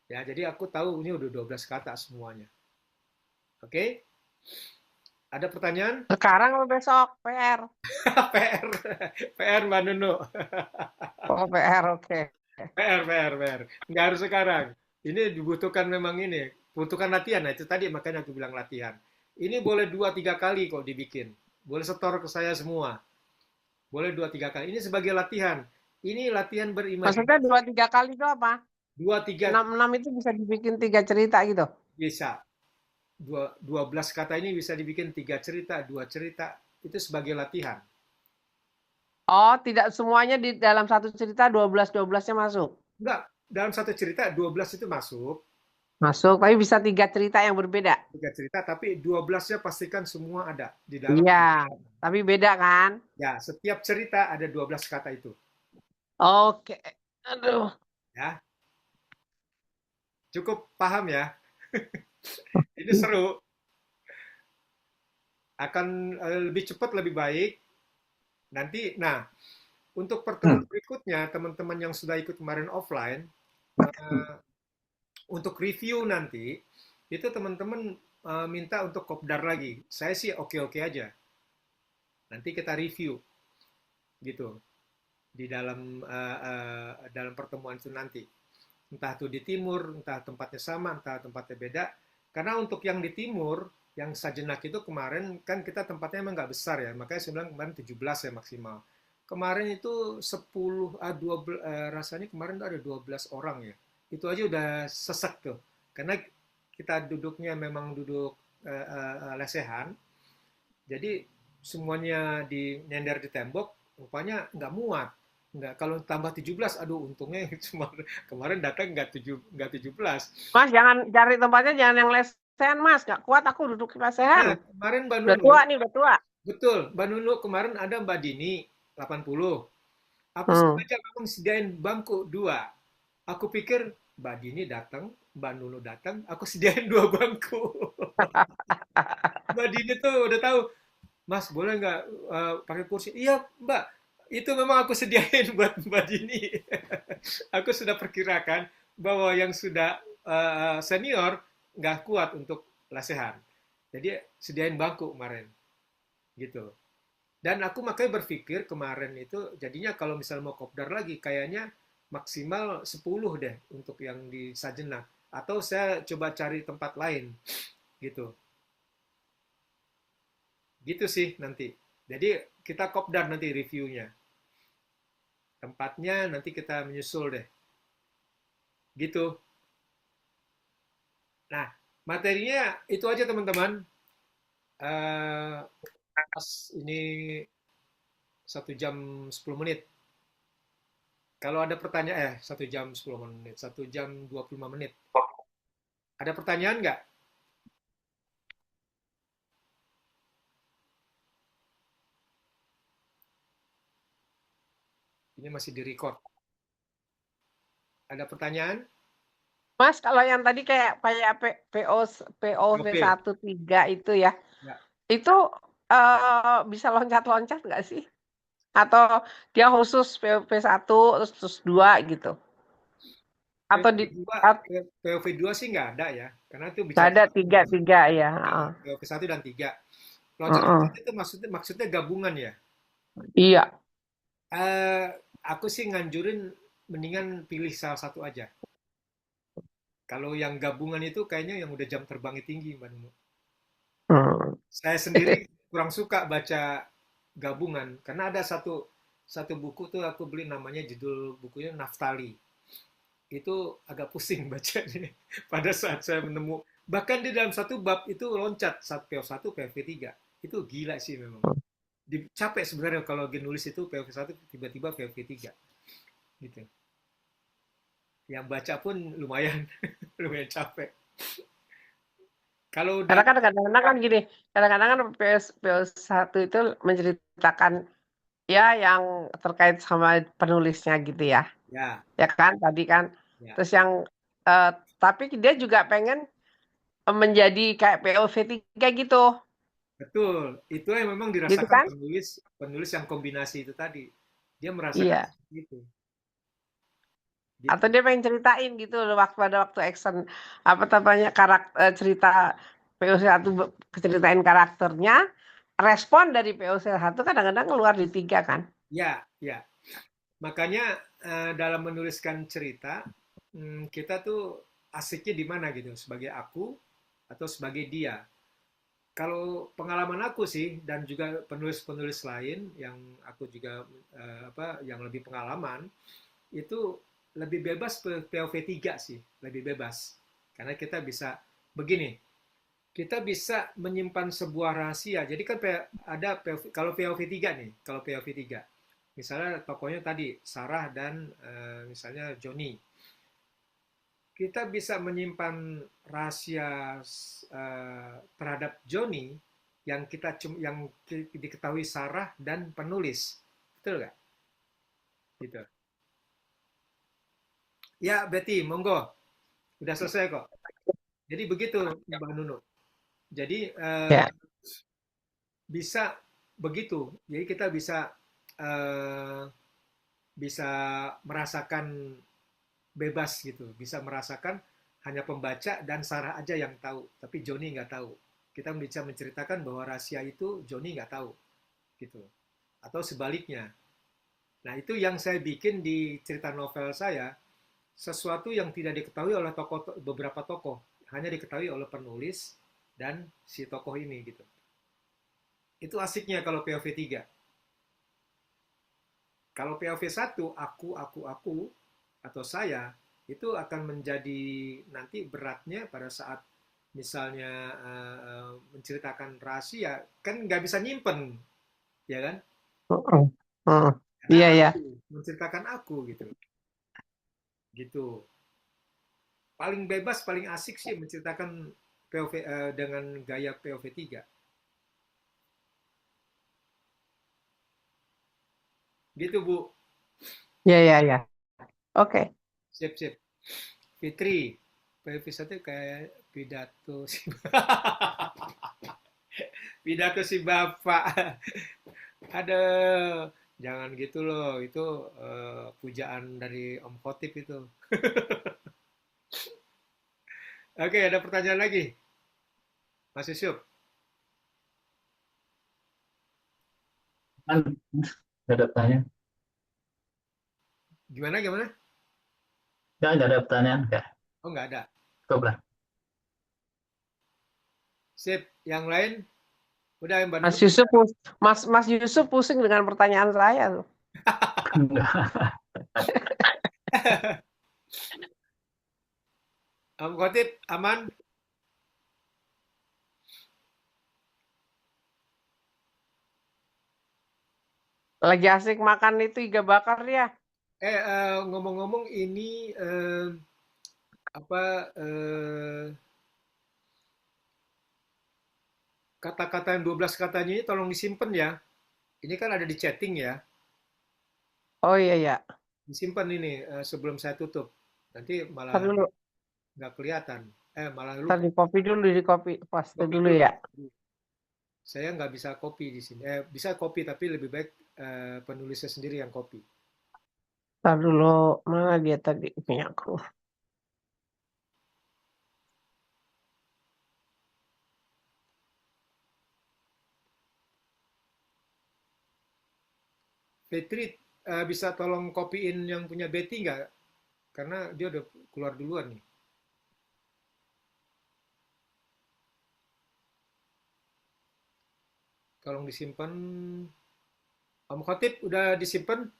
S1: Ya, jadi aku tahu ini udah 12 kata semuanya. Oke? Ada pertanyaan?
S3: Sekarang atau besok? PR.
S1: PR. PR Mbak Nunu.
S3: Oh, PR, oke.
S1: PR. Nggak harus sekarang. Ini dibutuhkan memang ini. Butuhkan latihan. Nah, itu tadi makanya aku bilang latihan. Ini boleh 2-3 kali kok dibikin. Boleh setor ke saya semua. Boleh 2-3 kali. Ini sebagai latihan. Ini latihan berimajinasi.
S3: Maksudnya 2-3 kali itu apa?
S1: 2-3
S3: 6 itu bisa dibikin 3 cerita gitu?
S1: bisa. 12 kata ini bisa dibikin 3 cerita, 2 cerita. Itu sebagai latihan.
S3: Oh, tidak semuanya di dalam satu cerita 12-12-nya masuk?
S1: Enggak. Dalam satu cerita 12 itu masuk.
S3: Masuk, tapi bisa 3 cerita yang berbeda?
S1: 3 cerita, tapi 12-nya pastikan semua ada di dalam.
S3: Iya, tapi beda kan?
S1: Ya, setiap cerita ada 12 kata itu.
S3: Oke. Aduh.
S1: Ya. Cukup paham ya? Ini seru. Akan lebih cepat, lebih baik. Nanti, nah, untuk pertemuan berikutnya, teman-teman yang sudah ikut kemarin offline, untuk review nanti, itu teman-teman minta untuk kopdar lagi. Saya sih oke-oke aja. Nanti kita review, gitu, di dalam pertemuan itu nanti. Entah itu di timur, entah tempatnya sama, entah tempatnya beda. Karena untuk yang di timur, yang Sajenak itu kemarin, kan kita tempatnya emang nggak besar ya, makanya saya bilang kemarin 17 ya maksimal. Kemarin itu 12, rasanya kemarin tuh ada 12 orang ya. Itu aja udah sesek tuh. Karena kita duduknya memang duduk lesehan, jadi semuanya nyender di tembok, rupanya nggak muat. Nggak, kalau tambah 17, aduh untungnya cuma kemarin datang nggak 17.
S3: Mas, jangan cari tempatnya, jangan yang lesehan, Mas. Nggak kuat aku duduk lesehan.
S1: Nah, kemarin Mbak
S3: Udah
S1: Nunu,
S3: tua nih, udah tua.
S1: betul, Mbak Nunu kemarin ada Mbak Dini, 80. Aku sengaja memang sediain bangku 2. Aku pikir Mbak Dini datang, Mbak Nunu datang, aku sediain 2 bangku. Mbak Dini tuh udah tahu, Mas boleh nggak pakai kursi? Iya Mbak, itu memang aku sediain buat Mbak Dini. Aku sudah perkirakan bahwa yang sudah senior nggak kuat untuk lesehan. Jadi sediain bangku kemarin, gitu. Dan aku makanya berpikir kemarin itu, jadinya kalau misalnya mau kopdar lagi, kayaknya maksimal 10 deh untuk yang di Sajena. Atau saya coba cari tempat lain gitu. Gitu sih nanti. Jadi kita kopdar nanti reviewnya. Tempatnya nanti kita menyusul deh. Gitu. Nah, materinya itu aja teman-teman. Eh, Pas ini 1 jam 10 menit. Kalau ada pertanyaan, 1 jam 10 menit, 1 jam 25 menit. Ada pertanyaan nggak? Ini masih di-record. Ada pertanyaan?
S3: Mas, kalau yang tadi kayak POV
S1: Oke.
S3: 13 itu ya,
S1: Ya.
S3: itu bisa loncat-loncat nggak sih? Atau dia khusus POV 1 terus 2 gitu? Atau di
S1: POV2,
S3: at-
S1: POV2 sih nggak ada ya, karena itu
S3: nggak
S1: bicara
S3: ada tiga ya?
S1: POV 1 dan 3.
S3: Heeh.
S1: Loncat-loncat itu maksudnya gabungan ya.
S3: Iya.
S1: Eh, aku sih nganjurin mendingan pilih salah satu aja. Kalau yang gabungan itu kayaknya yang udah jam terbangnya tinggi, Mbak Nunu.
S3: Hmm.
S1: Saya sendiri kurang suka baca gabungan karena ada satu satu buku tuh aku beli namanya judul bukunya Naftali. Itu agak pusing bacanya pada saat saya menemu bahkan di dalam satu bab itu loncat saat PO1 POV3. Itu gila sih memang. Capek sebenarnya kalau lagi nulis itu POV1 tiba-tiba POV3 gitu. Yang baca pun lumayan lumayan capek. Kalau udah
S3: Karena kan kadang-kadang kan gini, kadang-kadang kan PS1 itu menceritakan ya yang terkait sama penulisnya gitu ya.
S1: ya
S3: Ya kan tadi kan.
S1: ya
S3: Terus yang eh, tapi dia juga pengen menjadi kayak POV 3 gitu.
S1: betul, itu yang memang
S3: Gitu
S1: dirasakan
S3: kan?
S1: penulis penulis yang kombinasi itu tadi. Dia merasakan
S3: Iya.
S1: itu,
S3: Atau
S1: gitu.
S3: dia pengen ceritain gitu loh pada waktu action apa namanya karakter cerita PO1 ceritain karakternya, respon dari PO1 kadang-kadang keluar di 3 kan.
S1: Ya, ya. Makanya dalam menuliskan cerita, kita tuh asiknya di mana gitu, sebagai aku atau sebagai dia. Kalau pengalaman aku sih dan juga penulis-penulis lain yang aku juga yang lebih pengalaman itu lebih bebas POV3 sih, lebih bebas. Karena kita bisa begini, kita bisa menyimpan sebuah rahasia. Jadi kan ada kalau POV3 nih, kalau POV3. Misalnya tokohnya tadi Sarah dan misalnya Johnny. Kita bisa menyimpan rahasia terhadap Johnny yang diketahui Sarah dan penulis. Betul nggak? Gitu. Ya, Betty, monggo. Udah selesai kok. Jadi begitu, Mbak Nunu. Jadi
S3: Ya.
S1: bisa begitu. Jadi kita bisa eh, bisa merasakan bebas gitu, bisa merasakan hanya pembaca dan Sarah aja yang tahu, tapi Joni nggak tahu. Kita bisa menceritakan bahwa rahasia itu Joni nggak tahu, gitu. Atau sebaliknya. Nah itu yang saya bikin di cerita novel saya, sesuatu yang tidak diketahui oleh beberapa tokoh, hanya diketahui oleh penulis dan si tokoh ini gitu. Itu asiknya kalau POV 3. Kalau POV 1, aku, atau saya, itu akan menjadi nanti beratnya pada saat misalnya menceritakan rahasia, kan nggak bisa nyimpen, ya kan?
S3: Heeh. Heeh.
S1: Karena
S3: Iya ya.
S1: aku, menceritakan aku gitu. Gitu. Paling bebas, paling asik sih menceritakan POV dengan gaya POV 3. Gitu, Bu.
S3: Iya ya ya. Oke.
S1: Sip, sip. Fitri, POV 1 kayak pidato si pidato si Bapak. Aduh, jangan gitu loh. Itu pujaan dari Om Khotib itu. Oke, ada pertanyaan lagi? Mas Yusuf,
S2: Kan ada tanya.
S1: gimana gimana?
S2: Ya, nggak ada pertanyaan. Nggak.
S1: Oh, nggak ada.
S2: Cukup lah.
S1: Sip. Yang lain? Udah Mbak
S3: Mas
S1: Nur?
S3: Yusuf, Mas Yusuf pusing dengan pertanyaan saya tuh.
S1: Om Khotib, aman?
S3: Lagi asik makan itu iga bakar ya.
S1: Ngomong-ngomong ini apa kata-kata yang 12 katanya ini tolong disimpan ya. Ini kan ada di chatting ya.
S3: Oh iya ya.
S1: Disimpan ini sebelum saya tutup. Nanti
S3: Ntar
S1: malah
S3: dulu,
S1: nggak kelihatan. Malah
S3: ntar
S1: lupa.
S3: di copy dulu, di copy paste
S1: Copy
S3: dulu
S1: dulu.
S3: ya.
S1: Saya nggak bisa copy di sini. Bisa copy tapi lebih baik penulisnya sendiri yang copy.
S3: Ntar dulu, mana dia tadi punya aku.
S1: Fitri, bisa tolong copyin yang punya Betty nggak? Karena dia udah keluar duluan nih. Tolong disimpan. Om Khotib udah disimpan?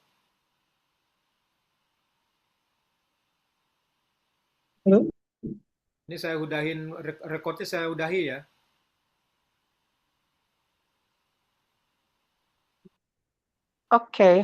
S4: Halo?
S1: Ini saya udahin, rekodnya saya udahi ya.
S3: Oke.